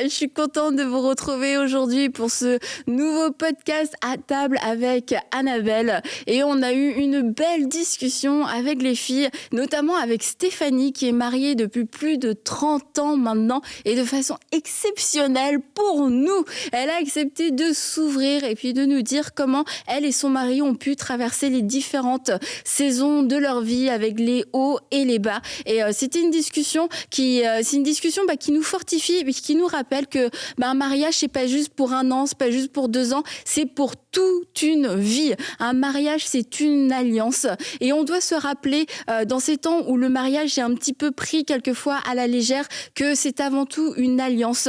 Je suis contente de vous retrouver aujourd'hui pour ce nouveau podcast à table avec Annabelle. Et on a eu une belle discussion avec les filles, notamment avec Stéphanie qui est mariée depuis plus de 30 ans maintenant et de façon exceptionnelle pour nous. Elle a accepté de s'ouvrir et puis de nous dire comment elle et son mari ont pu traverser les différentes saisons de leur vie avec les hauts et les bas. Et c'était une discussion qui nous fortifie et qui nous rappelle que un mariage, c'est pas juste pour 1 an, c'est pas juste pour 2 ans, c'est pour toute une vie. Un mariage, c'est une alliance. Et on doit se rappeler, dans ces temps où le mariage est un petit peu pris quelquefois à la légère, que c'est avant tout une alliance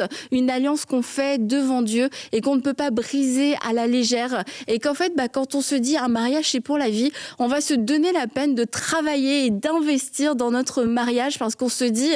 qu'on fait devant Dieu et qu'on ne peut pas briser à la légère. Et qu'en fait, quand on se dit un mariage, c'est pour la vie, on va se donner la peine de travailler et d'investir dans notre mariage parce qu'on se dit,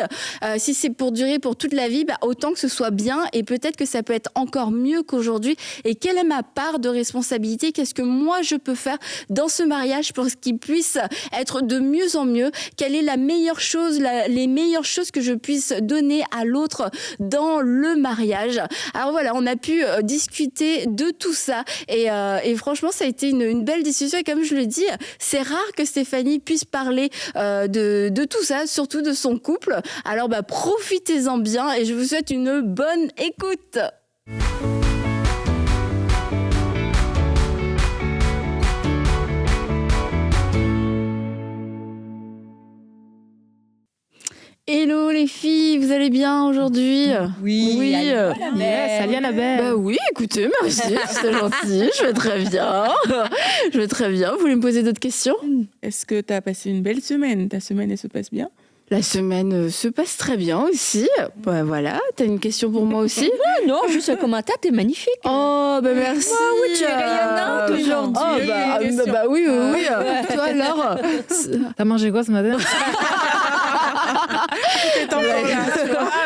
si c'est pour durer pour toute la vie, autant que ce soit bien et peut-être que ça peut être encore mieux qu'aujourd'hui. Et quelle est ma part de responsabilité? Qu'est-ce que moi je peux faire dans ce mariage pour qu'il puisse être de mieux en mieux? Quelle est la meilleure chose, les meilleures choses que je puisse donner à l'autre dans le mariage? Alors voilà, on a pu discuter de tout ça et franchement, ça a été une belle discussion. Et comme je le dis, c'est rare que Stéphanie puisse parler de tout ça, surtout de son couple. Alors profitez-en bien et je vous souhaite une bonne écoute. Hello les filles, vous allez bien aujourd'hui? Oui. Salut Annabelle. Oui, écoutez, merci, c'est gentil, je vais très bien. Vous voulez me poser d'autres questions? Est-ce que tu as passé une belle semaine? Ta semaine, elle se passe bien? La semaine se passe très bien aussi. Voilà, t'as une question pour moi aussi? Non, juste un commentaire, t'es magnifique. Oh, merci. Oui, tu es rayonnante aujourd'hui. Oui. Toi alors? T'as mangé quoi ce matin?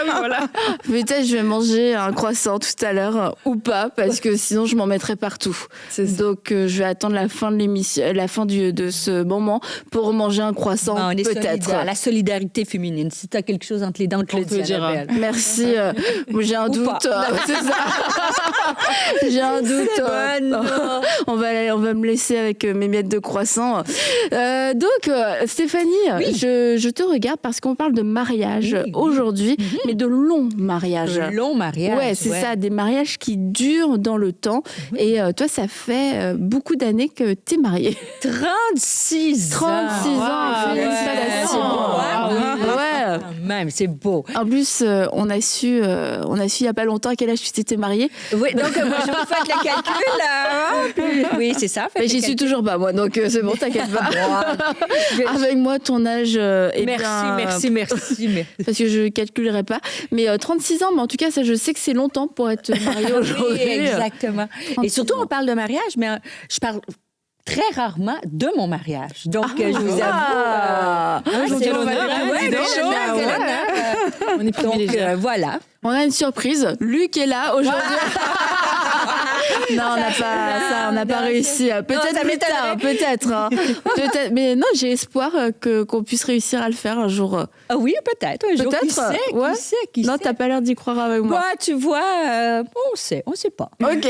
Voilà. Peut-être je vais manger un croissant tout à l'heure ou pas parce que sinon je m'en mettrai partout. Donc je vais attendre la fin de l'émission, de ce moment pour manger un croissant peut-être. La solidarité féminine. Si tu as quelque chose entre les dents, on te le dit. Merci. J'ai un doute. C'est ça. J'ai un doute. On va me laisser avec mes miettes de croissant. Donc Stéphanie, je te regarde parce qu'on parle de mariage aujourd'hui, mais de longs mariages. De longs mariages. Ouais, c'est ça, des mariages qui durent dans le temps. Oui. Et toi, ça fait beaucoup d'années que tu es mariée. 36 ans. Félicitations. Ouais. Même, c'est beau. En plus, on a su il y a pas longtemps à quel âge tu t'étais mariée. Oui, donc moi, je vous fais le calcul. Oui, c'est ça. Mais j'y suis toujours pas, moi, donc c'est bon, t'inquiète pas. Avec moi, ton âge est Merci. Parce que je calculerai pas. Mais 36 ans, mais en tout cas, ça, je sais que c'est longtemps pour être mariée aujourd'hui. Oui, exactement. Et surtout, on parle de mariage, mais je parle très rarement de mon mariage. Donc, je vous avoue... c'est l'honneur. On est privilégiés. Donc, voilà. On a une surprise. Luc est là aujourd'hui. Non, on n'a pas réussi. Peut-être plus tard, peut-être. Mais non, j'ai espoir qu'on puisse réussir à le faire un jour. Ah oui, peut-être. Un jour, qui sait. Non, t'as pas l'air d'y croire avec moi. Tu vois, on sait pas. Ok,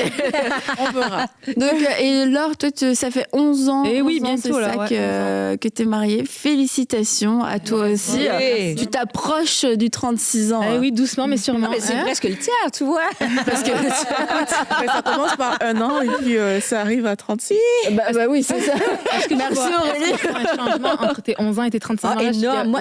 on verra. Donc, et Laure, toi, ça fait 11 ans. Et oui, bientôt là, que t'es mariée. Félicitations à toi aussi. Oui. Tu t'approches du 36 ans. Oui, doucement, mais sûrement. Mais c'est presque le tiers, tu vois. Parce que ça commence par 1 an et puis ça arrive à 36. Oui, c'est ça. Merci Aurélie. Un changement entre tes 11 ans et tes 35 ans. Énorme.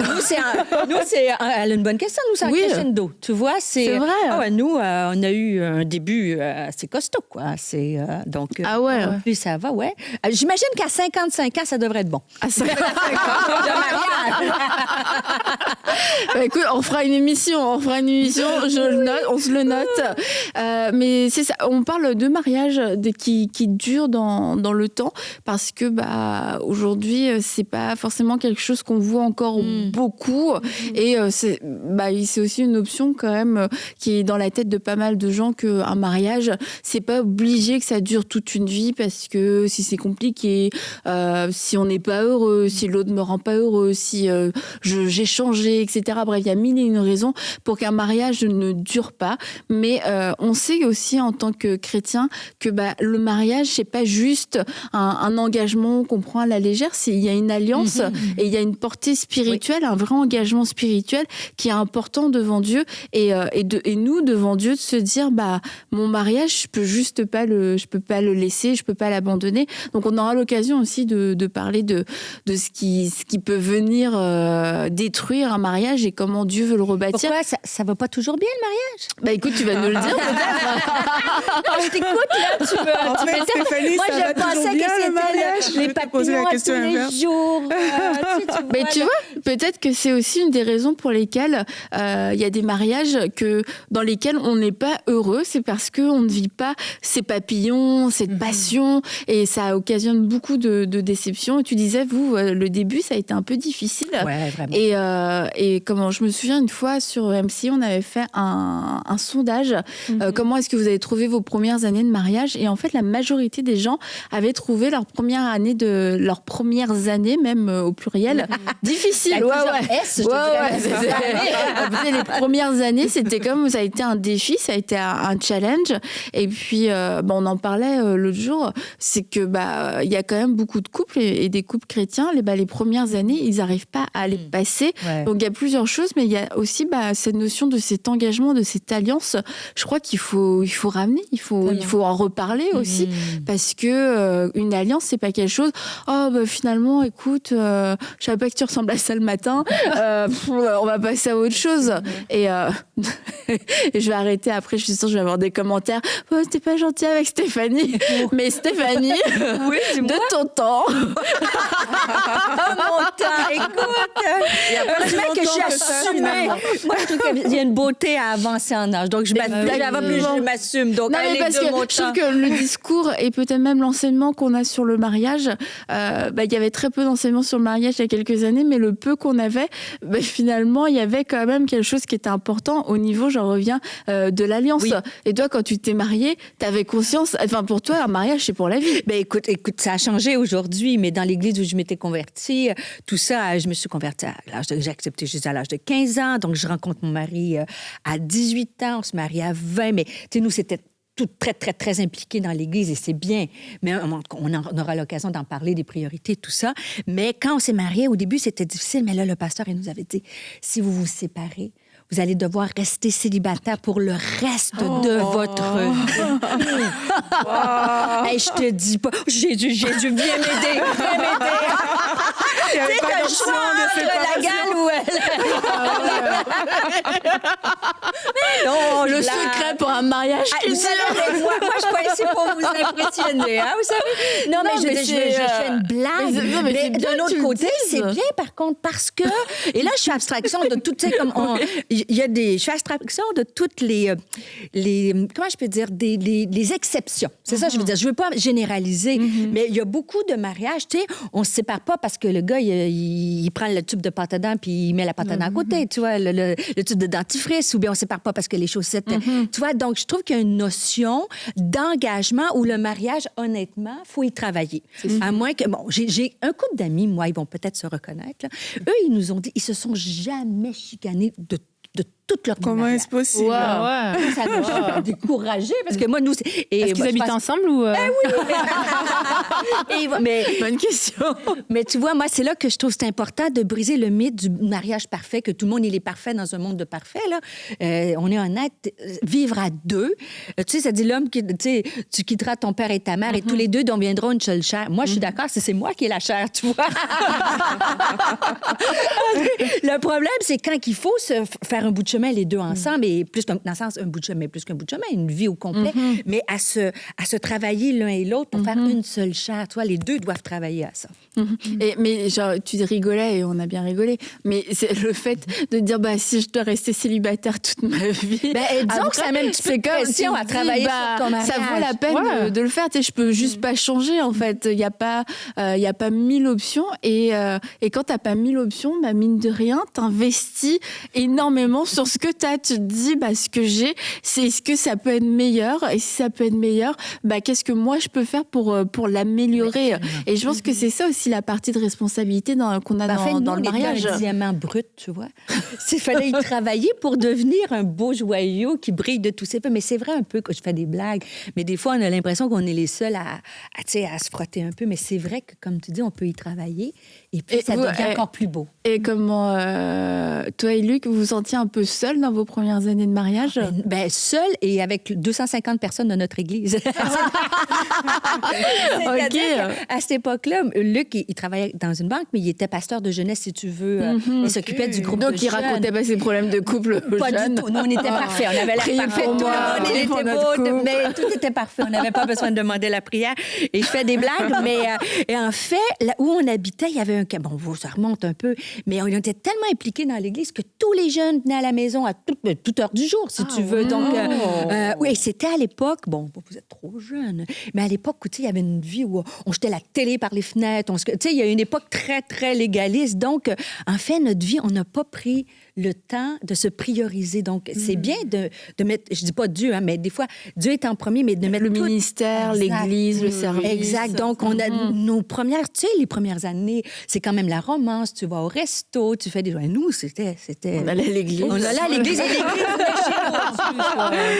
Nous, elle a une bonne question. Nous, c'est un crescendo. Tu vois, c'est vrai. Nous, on a eu un début assez costaud, quoi. Donc, plus ça va, ouais. J'imagine qu'à 55 ans, ça devrait être bon. À 55 ans de mariage. Écoute, on fera une émission. On se le note. Mais c'est ça, on parle de mariage qui durent dans le temps, parce que aujourd'hui, c'est pas forcément quelque chose qu'on voit encore beaucoup. Et c'est aussi une option quand même qui est dans la tête de pas mal de gens, qu'un mariage, c'est pas obligé que ça dure toute une vie, parce que si c'est compliqué, si on n'est pas heureux, si l'autre me rend pas heureux, si j'ai changé, etc. Bref, il y a mille et une raisons pour qu'un mariage ne dure pas. Mais on sait aussi en tant que chrétien que le mariage, c'est pas juste un engagement qu'on prend à la légère, il y a une alliance et il y a une portée spirituelle, un vrai engagement spirituel qui est important devant Dieu, et nous devant Dieu, de se dire mon mariage, je peux pas le laisser, je peux pas l'abandonner. Donc on aura l'occasion aussi de parler de ce qui peut venir détruire un mariage et comment Dieu veut le rebâtir. Pourquoi ça va pas toujours bien, le mariage? Écoute, tu vas nous le dire peut-être. Je t'écoute, là, tu peux. En fait, Stéphanie, moi, ça je va toujours pensais bien, que le mariage? c'était les Je vais te poser la papillons question tous les inverse. jours. Mais tu vois, peut-être que c'est aussi une des raisons pour lesquelles il y a des mariages dans lesquels on n'est pas heureux. C'est parce qu'on ne vit pas ces papillons, cette passion, et ça occasionne beaucoup de déceptions. Et tu disais, vous, le début, ça a été un peu difficile. Ouais, vraiment. Et comment, je me souviens une fois sur MC, on avait fait un sondage. Comment est-ce que vous avez trouvé vos premières années de mariage? Et en fait, la majorité des gens avaient trouvé leurs premières années, même au pluriel, difficiles. S, je te dirais. Les premières années, c'était comme, ça a été un défi, ça a été un challenge. Et puis, on en parlait l'autre jour, c'est que il y a quand même beaucoup de couples et des couples chrétiens, les premières années, ils n'arrivent pas à les passer. Ouais. Donc il y a plusieurs choses, mais il y a aussi cette notion de cet engagement, de cette alliance. Je crois qu'il faut ramener, il faut en reparler aussi, parce que une alliance, c'est pas quelque chose. Finalement, écoute, je savais pas que tu ressemblais à ça le matin. On va passer à autre chose. Et je vais arrêter après. Je suis sûre que je vais avoir des commentaires. C'était pas gentil avec Stéphanie, mais Stéphanie, de ton temps. Mon temps, écoute. Heureusement que je suis assumée. Moi, je trouve qu'il y a une beauté à avancer en âge. Donc, je m'assume. Donc, Non, mais parce que je trouve que le discours et peut-être même l'enseignement qu'on a sur le mariage, il y avait très peu d'enseignements sur le mariage il y a quelques années, mais le peu qu'on avait, finalement, il y avait quand même quelque chose qui était important au niveau, j'en reviens, de l'alliance. Oui. Et toi, quand tu t'es mariée, tu avais conscience, pour toi, un mariage, c'est pour la vie. Écoute, ça a changé aujourd'hui, mais dans l'église où je m'étais convertie, tout ça, je me suis convertie j'ai accepté Jésus à l'âge de 15 ans, donc je rencontre mon mari à 18 ans, on se marie à 20, mais tu sais, nous, c'était tout très, très, très impliqués dans l'Église et c'est bien. Mais on aura l'occasion d'en parler, des priorités, tout ça. Mais quand on s'est mariés, au début, c'était difficile. Mais là, le pasteur, il nous avait dit, si vous vous séparez, vous allez devoir rester célibataire pour le reste de votre vie. Hey, je te dis pas, Jésus, viens m'aider. Il n'y avait pas d'option de séparation. La gale ou elle? Non, le secret pour un mariage. Moi, je suis pas ici pour vous impressionner, hein, vous savez. Non, mais je fais une blague. Mais d'un autre côté, c'est bien, par contre, parce que... Et là, je fais abstraction de toutes... Tu sais, comme je fais abstraction de toutes les comment je peux dire, les exceptions. C'est ça, je veux dire. Je veux pas généraliser, mais il y a beaucoup de mariages, tu sais, on se sépare pas parce que le gars, il prend le tube de pâte à dents puis il met la pâte à dents à côté, tu vois, le tube de dentifrice, ou bien on se sépare pas parce que les chaussettes... Tu vois, donc je trouve qu'il y a une notion d'engagement où le mariage, honnêtement, faut y travailler. À moins que... Bon, j'ai un couple d'amis, moi, ils vont peut-être se reconnaître, là. Eux, ils nous ont dit, ils se sont jamais chicanés de toute leur vie. Comment est-ce possible? Wow. Ça nous découragé parce que moi, nous... Est-ce qu'ils habitent ensemble ou... oui! Mais, bonne question. Mais tu vois, moi, c'est là que je trouve c'est important de briser le mythe du mariage parfait, que tout le monde, il est parfait dans un monde de parfait, là. On est honnête, vivre à deux. Tu sais, ça dit l'homme qui... Tu sais, tu quitteras ton père et ta mère et tous les deux deviendront une seule chair. Moi, je suis d'accord, c'est moi qui ai la chair, tu vois. Le problème, c'est quand il faut se faire un bout de chemin chemin, les deux ensemble, et plus dans le sens, un bout de chemin, plus qu'un bout de chemin, une vie au complet, mais à se travailler l'un et l'autre pour faire une seule chair. Tu vois, les deux doivent travailler à ça. Mais genre, tu rigolais et on a bien rigolé, mais c'est le fait de dire si je dois rester célibataire toute ma vie, disons que ça met un petit peu de pression à travailler sur ton mariage. Ça vaut la peine de le faire. Tu sais, je peux juste pas changer en fait. Il y a pas 1000 options et quand t'as pas 1000 options, mine de rien, t'investis énormément sur ce que t'as. Tu te dis ce que j'ai, c'est est-ce que ça peut être meilleur, et si ça peut être meilleur, qu'est-ce que moi je peux faire pour l'améliorer. Et je pense que c'est ça aussi la partie de responsabilité qu'on a dans le mariage. Un diamant brut, tu vois. Il fallait y travailler pour devenir un beau joyau qui brille de tous ses feux. Mais c'est vrai un peu que je fais des blagues, mais des fois, on a l'impression qu'on est les seuls à se frotter un peu. Mais c'est vrai que, comme tu dis, on peut y travailler et puis ça devient encore plus beau. Et comment, toi et Luc, vous vous sentiez un peu seul dans vos premières années de mariage? Seul et avec 250 personnes de notre église. À cette époque-là, Luc, il travaillait dans une banque, mais il était pasteur de jeunesse, si tu veux. Il s'occupait du groupe de jeunes. Donc, il racontait pas ses problèmes de couple pas jeunes. Du tout. Nous, on était parfaits. On avait l'air parfait. Tout le monde était beau, mais tout était parfait. On n'avait pas besoin de demander la prière. Et je fais des blagues, mais et en fait, là où on habitait, il y avait un... Bon, ça remonte un peu, mais on était tellement impliqués dans l'église que tous les jeunes venaient à la maison à toute heure du jour, si tu veux. Donc, oui, c'était à l'époque... Bon, vous êtes trop jeune, mais à l'époque, tu sais, il y avait une vie où on jetait la télé par les fenêtres. Tu sais, il y a une époque très, très légaliste. Donc, en fait, notre vie, on n'a pas pris le temps de se prioriser. Donc, c'est bien de mettre, je dis pas Dieu, mais des fois, Dieu est en premier, mais de mettre le ministère, l'Église, le service. Exact. Donc, on a nos premières, tu sais, les premières années, c'est quand même la romance. Tu vas au resto, tu fais des... Nous, c'était... On allait à l'Église. On allait à l'Église et l'Église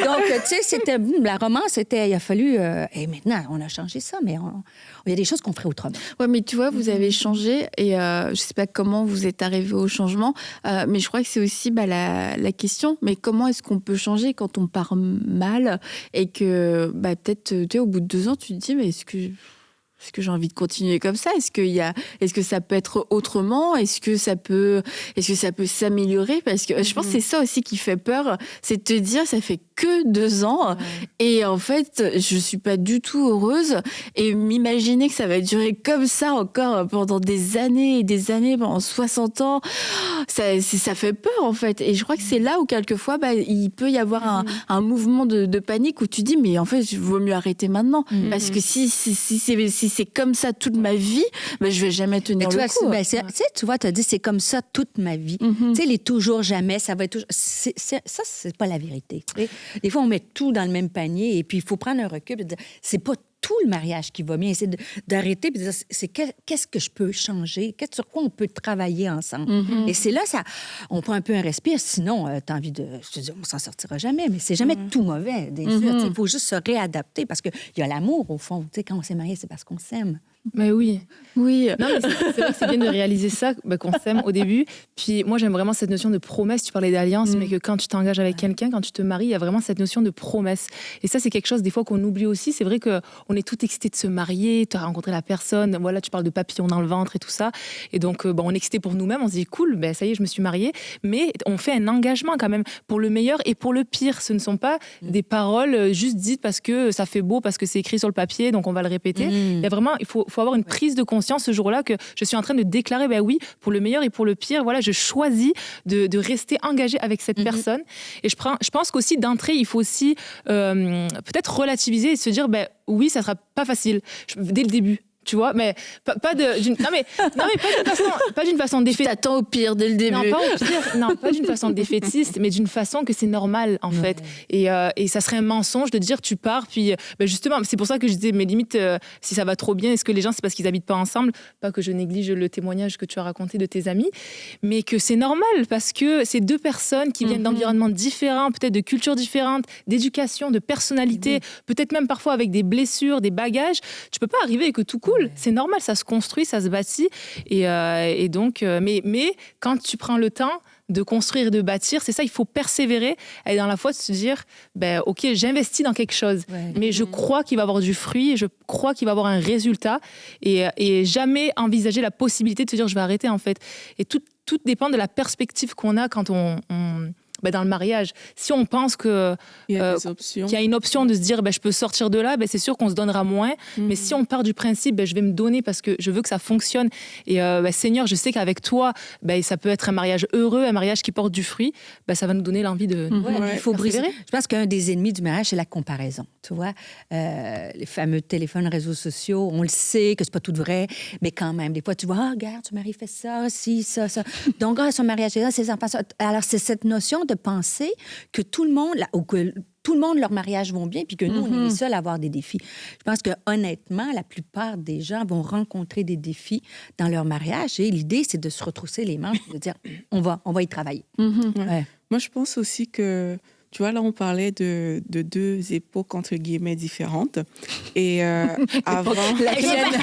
donc, tu sais, c'était... La romance, c'était... Il a fallu... et maintenant, on a changé ça, mais il y a des choses qu'on ferait autrement. Oui, mais tu vois, vous avez changé et je ne sais pas comment vous êtes arrivé au changement, mais je crois que c'est aussi la question. Mais comment est-ce qu'on peut changer quand on part mal et que peut-être, tu sais, au bout de 2 ans, tu te dis, mais est-ce que j'ai envie de continuer comme ça? Est-ce que ça peut être autrement? Est-ce que ça peut s'améliorer? Parce que je pense que c'est ça aussi qui fait peur, c'est de te dire, ça fait que 2 ans et en fait, je suis pas du tout heureuse et m'imaginer que ça va durer comme ça encore pendant des années et des années, pendant 60 ans, ça fait peur en fait. Et je crois que c'est là où quelquefois, il peut y avoir un mouvement de panique où tu dis, mais en fait, il vaut mieux arrêter maintenant. Parce que si c'est comme ça toute ma vie, je vais jamais tenir le coup. Tu vois, tu as dit, c'est comme ça toute ma vie. Tu sais, les toujours jamais, ça va être toujours... Ça, c'est pas la vérité. T'sais. Des fois, on met tout dans le même panier et puis il faut prendre un recul et dire, c'est pas tout le mariage qui va bien. C'est d'arrêter et de dire, qu'est-ce que je peux changer? Sur quoi on peut travailler ensemble? Et c'est là, on prend un peu un respire. Sinon, tu as envie de... Je te dis, on s'en sortira jamais, mais c'est jamais tout mauvais. Il faut juste se réadapter parce qu'il y a l'amour, au fond. Tu sais, quand on s'est marié, c'est parce qu'on s'aime. Mais oui. Non, mais c'est vrai que c'est bien de réaliser ça, qu'on s'aime au début. Puis moi, j'aime vraiment cette notion de promesse. Tu parlais d'alliance, mais que quand tu t'engages avec quelqu'un, quand tu te maries, il y a vraiment cette notion de promesse. Et ça, c'est quelque chose, des fois, qu'on oublie aussi. C'est vrai qu'on est tout excité de se marier, de rencontrer la personne. Voilà, tu parles de papillons dans le ventre et tout ça. Et donc, on est excité pour nous-mêmes. On se dit, cool, ça y est, je me suis mariée. Mais on fait un engagement quand même pour le meilleur et pour le pire. Ce ne sont pas des paroles juste dites parce que ça fait beau, parce que c'est écrit sur le papier, donc on va le répéter. Il y a vraiment, il faut avoir une prise de conscience ce jour-là que je suis en train de déclarer, oui, pour le meilleur et pour le pire, voilà, je choisis de rester engagée avec cette personne. Et je pense qu'aussi d'entrée, il faut aussi peut-être relativiser et se dire, oui, ça sera pas facile dès le début. Tu vois, mais pas d'une façon défaitiste. Tu t'attends au pire dès le début. Non, pas au pire. Non, pas d'une façon défaitiste, mais d'une façon que c'est normal, en fait. Et ça serait un mensonge de dire tu pars, puis justement, c'est pour ça que je disais, mais limite, si ça va trop bien, est-ce que les gens, c'est parce qu'ils habitent pas ensemble? Pas que je néglige le témoignage que tu as raconté de tes amis, mais que c'est normal, parce que c'est 2 personnes qui viennent d'environnements différents, peut-être de cultures différentes, d'éducation, de personnalité, peut-être même parfois avec des blessures, des bagages. Tu peux pas arriver et que tout cool. C'est normal, ça se construit, ça se bâtit. Et donc, mais quand tu prends le temps de construire et de bâtir, c'est ça, il faut persévérer, aller dans la foi, se dire, ok, j'investis dans quelque chose, mais je crois qu'il va y avoir du fruit, je crois qu'il va y avoir un résultat, et jamais envisager la possibilité de se dire, je vais arrêter, en fait. Et tout dépend de la perspective qu'on a quand on dans le mariage. Si on pense que Il y a des options. qu'il y a une option de se dire je peux sortir de là, c'est sûr qu'on se donnera moins. Mais si on part du principe je vais me donner parce que je veux que ça fonctionne et Seigneur, je sais qu'avec toi ça peut être un mariage heureux, un mariage qui porte du fruit, ça va nous donner l'envie de il faut briser. Je pense qu'un des ennemis du mariage, c'est la comparaison. Tu vois, les fameux téléphones, réseaux sociaux, on le sait que c'est pas tout vrai, mais quand même, des fois, tu vois, regarde, son mari fait ça, ci, ça. Donc, son mariage est là, ses enfants. Alors, c'est cette notion de penser que tout le monde, ou que tout le monde, leur mariage vont bien, puis que nous, on est les seuls à avoir des défis. Je pense que honnêtement, la plupart des gens vont rencontrer des défis dans leur mariage, et l'idée, c'est de se retrousser les manches, de dire, on va y travailler. Ouais. Moi, je pense aussi que, tu vois, là, on parlait de deux époques, entre guillemets, différentes. Et avant... Décidément,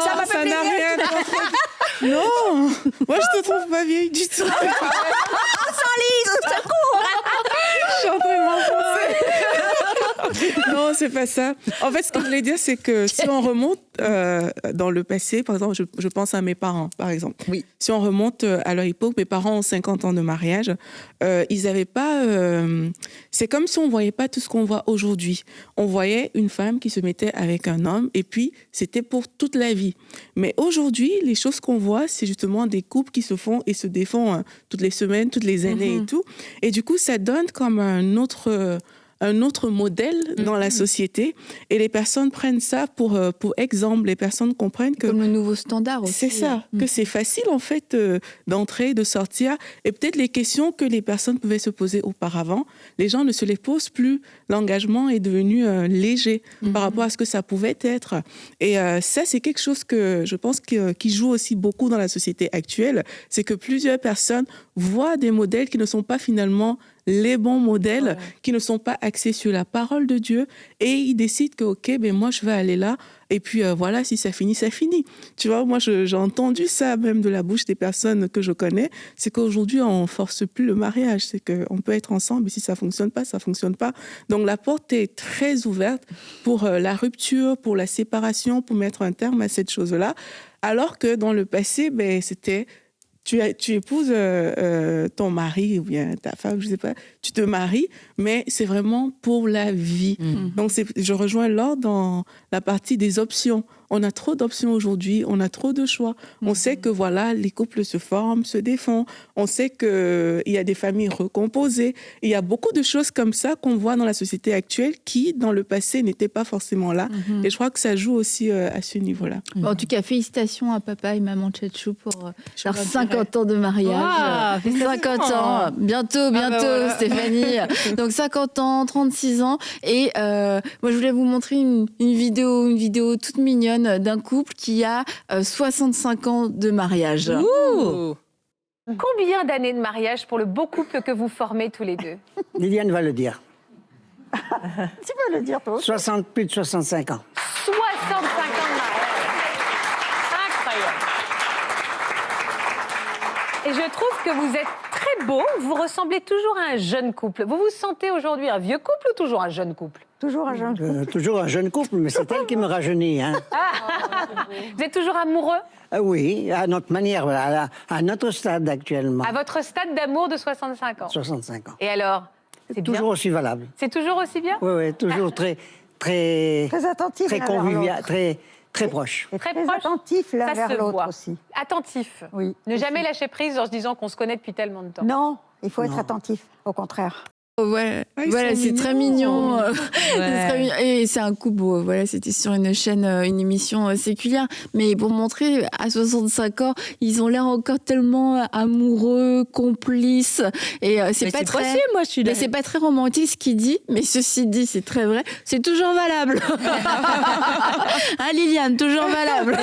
ça m'a fait plaisir. N'a rien contre... Non, moi, je te trouve pas vieille du tout. Sans lise, au secours! Je suis en train de m'enfoncer. Non, c'est pas ça. En fait, ce que je voulais dire, c'est que si on remonte dans le passé, par exemple, je pense à mes parents, par exemple. Oui. Si on remonte à leur époque, mes parents ont 50 ans de mariage, ils n'avaient pas... c'est comme si on ne voyait pas tout ce qu'on voit aujourd'hui. On voyait une femme qui se mettait avec un homme, et puis c'était pour toute la vie. Mais aujourd'hui, les choses qu'on voit, c'est justement des couples qui se font et se défont toutes les semaines, toutes les années et tout. Et du coup, ça donne comme un autre modèle dans la société, et les personnes prennent ça pour exemple. Les personnes comprennent que... Comme le nouveau standard aussi. C'est ça, que c'est facile en fait d'entrer, de sortir, et peut-être les questions que les personnes pouvaient se poser auparavant, les gens ne se les posent plus. L'engagement est devenu léger par rapport à ce que ça pouvait être. Et ça, c'est quelque chose que je pense qui joue aussi beaucoup dans la société actuelle, c'est que plusieurs personnes voient des modèles qui ne sont pas finalement les bons modèles, qui ne sont pas axés sur la parole de Dieu, et ils décident que, OK, moi, je vais aller là, et puis voilà, si ça finit, ça finit. Tu vois, moi, j'ai entendu ça même de la bouche des personnes que je connais, c'est qu'aujourd'hui, on ne force plus le mariage, c'est qu'on peut être ensemble, et si ça ne fonctionne pas, ça ne fonctionne pas. Donc, la porte est très ouverte pour la rupture, pour la séparation, pour mettre un terme à cette chose-là, alors que dans le passé, c'était... Tu épouses ton mari ou bien ta femme, je ne sais pas, tu te maries, mais c'est vraiment pour la vie. Donc, je rejoins Laure dans la partie des options. On a trop d'options aujourd'hui, on a trop de choix. On sait que voilà, les couples se forment, se défont. On sait qu'il y a des familles recomposées. Il y a beaucoup de choses comme ça qu'on voit dans la société actuelle qui, dans le passé, n'étaient pas forcément là. Et je crois que ça joue aussi à ce niveau-là. En tout cas, félicitations à papa et maman Tchatchou pour leurs 50 ans de mariage. 50 ans, bientôt, voilà. Stéphanie. Donc 50 ans, 36 ans. Et moi, je voulais vous montrer une vidéo toute mignonne d'un couple qui a 65 ans de mariage. Ouh. Combien d'années de mariage pour le beau couple que vous formez tous les deux? Liliane va le dire. Tu peux le dire, toi. Plus de 65 ans. 65 ans de mariage. Incroyable. Et je trouve que vous êtes très beau. Vous ressemblez toujours à un jeune couple. Vous vous sentez aujourd'hui un vieux couple ou toujours un jeune couple? Toujours un jeune couple. Toujours un jeune couple, mais c'est elle qui me rajeunit. Hein. Vous êtes toujours amoureux? Oui, à notre manière, à notre stade actuellement. À votre stade d'amour de 65 ans? 65 ans. Et alors? C'est toujours aussi valable. C'est toujours aussi bien? Oui, toujours très attentif, très convivial, très proche. Et très attentif l'un vers l'autre aussi. Attentif. Oui. Ne jamais lâcher prise en se disant qu'on se connaît depuis tellement de temps. Non, il faut être attentif, au contraire. Ouais, voilà, c'est très mignon. Et c'est un couple, voilà, c'était sur une chaîne, une émission séculière. Mais pour montrer, à 65 ans, ils ont l'air encore tellement amoureux, complices. Et c'est pas très. Possible, moi, je suis mais c'est pas très romantique ce qu'il dit. Mais ceci dit, c'est très vrai. C'est toujours valable. Hein, Liliane, toujours valable.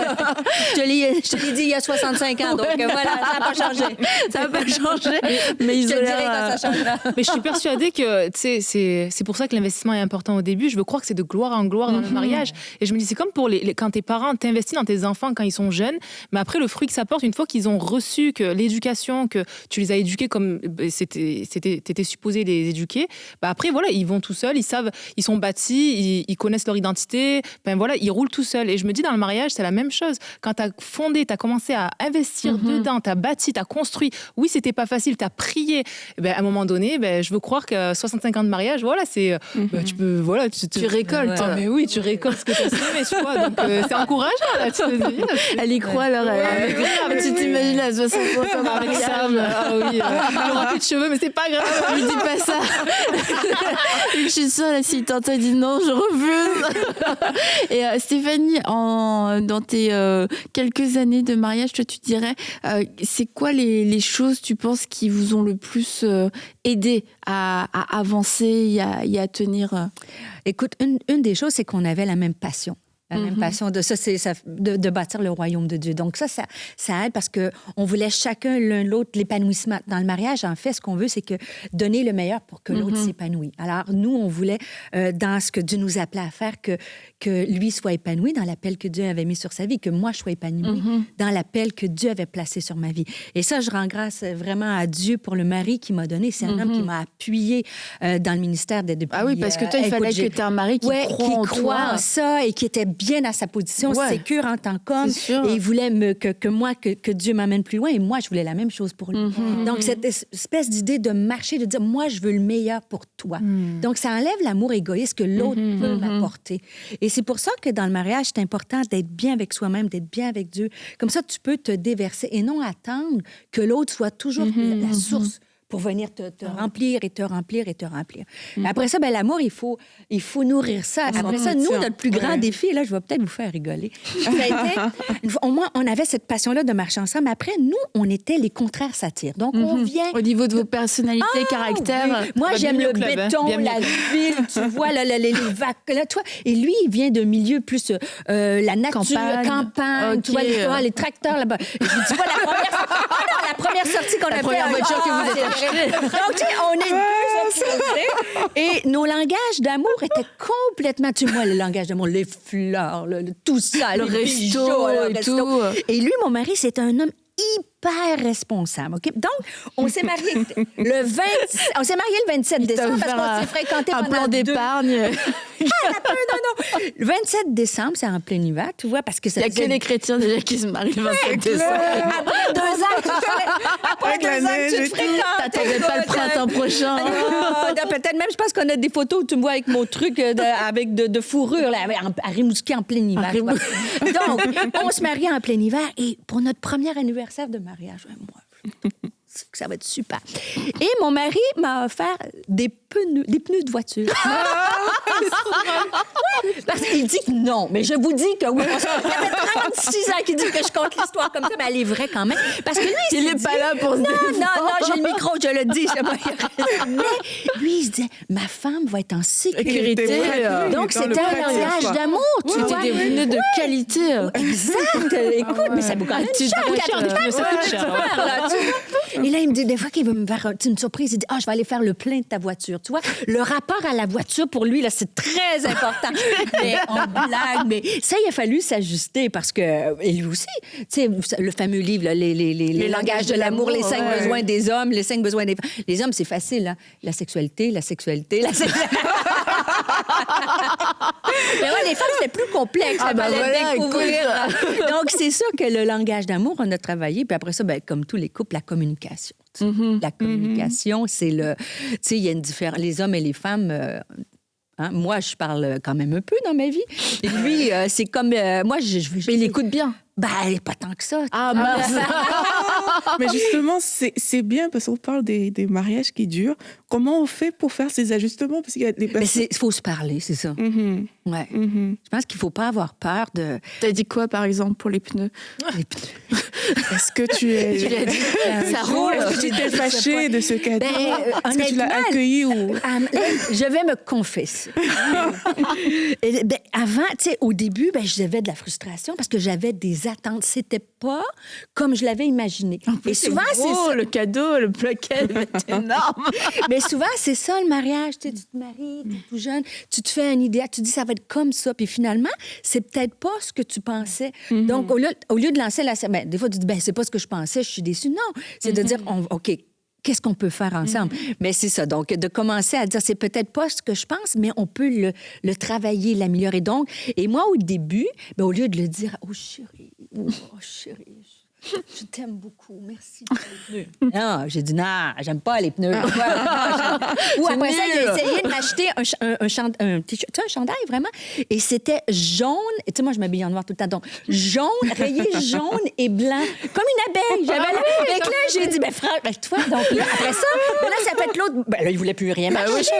Je te l'ai dit il y a 65 ans, donc voilà, ça n'a pas changé. Ça n'a pas changé. Mais ils ont l'air. Quand ça changera. Mais je suis persuadée persuadée que, tu sais, c'est pour ça que l'investissement est important au début. Je veux croire que c'est de gloire en gloire dans le mariage. Et je me dis, c'est comme pour quand tes parents t'investissent dans tes enfants quand ils sont jeunes, mais après, le fruit que ça porte, une fois qu'ils ont reçu que l'éducation, que tu les as éduqués comme t'étais supposé les éduquer, après, voilà, ils vont tout seuls, ils savent, ils sont bâtis, ils connaissent leur identité, voilà, ils roulent tout seuls. Et je me dis, dans le mariage, c'est la même chose. Quand t'as fondé, t'as commencé à investir dedans, t'as bâti, t'as construit. Oui, c'était pas facile, t'as prié. À un moment donné, je veux croire que 65 ans de mariage, voilà, c'est, tu peux, voilà, tu récoltes. Ouais. Mais oui, tu récoltes ce que t'as semé, tu vois. Donc, c'est encourageant, là, tu te dis. Elle y croit, alors. Tu t'imagines à 60 ans Avec Sam, oui, il aura plus de cheveux, mais c'est pas grave. lui dis pas ça. Je suis sûre, là, s'il t'entend, il dit non, je refuse. Et Stéphanie, dans tes quelques années de mariage, toi, tu dirais, c'est quoi les choses, tu penses, qui vous ont le plus aidé à avancer et à tenir Écoute, une des choses, c'est qu'on avait la même passion. La même passion de bâtir le royaume de Dieu. Donc ça aide parce qu'on voulait chacun l'un l'autre l'épanouissement. Dans le mariage, en fait, ce qu'on veut, c'est que donner le meilleur pour que l'autre s'épanouisse. Alors, nous, on voulait, dans ce que Dieu nous appelait à faire, que lui soit épanoui dans l'appel que Dieu avait mis sur sa vie, que moi, je sois épanouie dans l'appel que Dieu avait placé sur ma vie. Et ça, je rends grâce vraiment à Dieu pour le mari qu'il m'a donné. C'est un homme qui m'a appuyé dans le ministère depuis... Ah oui, parce que toi, il fallait que tu aies un mari qui croit en ça et qui était bien à sa position, sécure en tant qu'homme. Et il voulait que Dieu m'amène plus loin. Et moi, je voulais la même chose pour lui. Donc, cette espèce d'idée de marcher, de dire, moi, je veux le meilleur pour toi. Donc, ça enlève l'amour égoïste que l'autre peut m'apporter. Et c'est pour ça que dans le mariage, c'est important d'être bien avec soi-même, d'être bien avec Dieu. Comme ça, tu peux te déverser et non attendre que l'autre soit toujours la source pour venir te remplir et te remplir et te remplir. Après ça, l'amour, il faut nourrir ça. Après ça, nous, notre plus grand défi, là, je vais peut-être vous faire rigoler, ça a été, au moins, on avait cette passion-là de marcher ensemble. Après, nous, on était les contraires satires. Donc, on vient... Au niveau de vos personnalités, caractères. Oui. Moi, j'aime le béton, la ville, tu vois, les vagues. Là, toi, et lui, il vient de milieu plus la nature, campagne, tu vois, les tracteurs là-bas. Je lui dis pas la première sortie qu'on a fait. La première voiture que vous avez. Donc, tu sais, on est deux opposés. Et nos langages d'amour étaient complètement... Tu vois, le langage d'amour, les fleurs, tout ça, le resto et tout. Et lui, mon mari, c'est un homme hyper responsable. OK? Donc, on s'est mariés le 27 décembre parce qu'on s'est fréquenté pendant un plan d'épargne. Non. Le 27 décembre, c'est en plein hiver, tu vois, parce que ça... Il n'y a que les chrétiens déjà qui se marient le 27 décembre. Après 2 ans, tu te fréquentes. T'attendais pas le printemps prochain. Peut-être même, je pense qu'on a des photos où tu me vois avec mon truc avec de fourrure là, à Rimouski en plein hiver. Donc, on se marie en plein hiver et pour notre premier anniversaire de mariage, moi, ça va être super. Et mon mari m'a offert des pneus de voiture. Parce qu'il dit que non, mais je vous dis que oui. Ça fait 36 ans qu'il dit que je compte l'histoire comme ça, mais elle est vraie quand même. Parce que lui, il n'est pas là pour se défendre. Non, j'ai le micro, je le dis. Mais lui, il se disait, ma femme va être en sécurité. Donc, c'était un langage d'amour, tu vois. C'était des pneus de qualité. Exact. Écoute, mais ça vous coûte cher. Et là, il me dit, des fois qu'il veut me faire une surprise, il dit, je vais aller faire le plein de ta voiture. Tu vois, le rapport à la voiture, pour lui, là, c'est très important. Mais on blague, mais ça, il a fallu s'ajuster parce que, et lui aussi, tu sais, le fameux livre, là, les langages de l'amour, les 5 besoins des hommes, les 5 besoins des femmes. Les hommes, c'est facile, hein? La sexualité. Mais ouais, les femmes, c'était plus complexe. Découvrir. Donc, c'est ça que le langage d'amour, on a travaillé. Puis après ça, comme tous les couples, la communication. La communication, c'est le... Tu sais, il y a une différence. Les hommes et les femmes... moi, je parle quand même un peu dans ma vie. Et lui, c'est comme... moi, Mais il écoute bien. Pas tant que ça. Ah, mince. Mais justement, c'est bien parce qu'on parle des mariages qui durent. Comment on fait pour faire ces ajustements? Parce qu'il y a des personnes... Il faut se parler, c'est ça. Ouais. Je pense qu'il ne faut pas avoir peur de... T'as dit quoi, par exemple, pour les pneus? Les pneus. Est-ce que tu es... Tu l'as dit. Ça roule. Est-ce que tu étais fâchée de ce cadeau? Est-ce que tu l'as accueilli ou... Je vais me confesser. Avant, tu sais, au début, j'avais de la frustration parce que j'avais des attentes. C'était pas comme je l'avais imaginé. Et souvent, c'est ça. Le cadeau, le plaquet, c'est énorme. Mais souvent, c'est ça, le mariage. Tu te maries, tu es tout jeune, tu te fais un idéal, tu te dis ça va être comme ça. Puis finalement, c'est peut-être pas ce que tu pensais. Donc, au lieu de lancer des fois, tu dis, c'est pas ce que je pensais, je suis déçue. Non, c'est de dire, OK, qu'est-ce qu'on peut faire ensemble? Mais c'est ça. Donc, de commencer à dire, c'est peut-être pas ce que je pense, mais on peut le travailler, l'améliorer. Donc, et moi, au début, au lieu de le dire, oh chérie, je t'aime beaucoup, merci pour les pneus. Non, j'ai dit, non, j'aime pas les pneus. Ou après ça, il a essayé de m'acheter un t-shirt, tu sais, un chandail, vraiment. Et c'était jaune. Tu sais, moi, je m'habille en noir tout le temps. Donc, jaune, rayé jaune et blanc, comme une abeille. Fait que là, j'ai dit, frère, toi, donc là, après ça, ça fait que l'autre, là, il voulait plus rien m'acheter.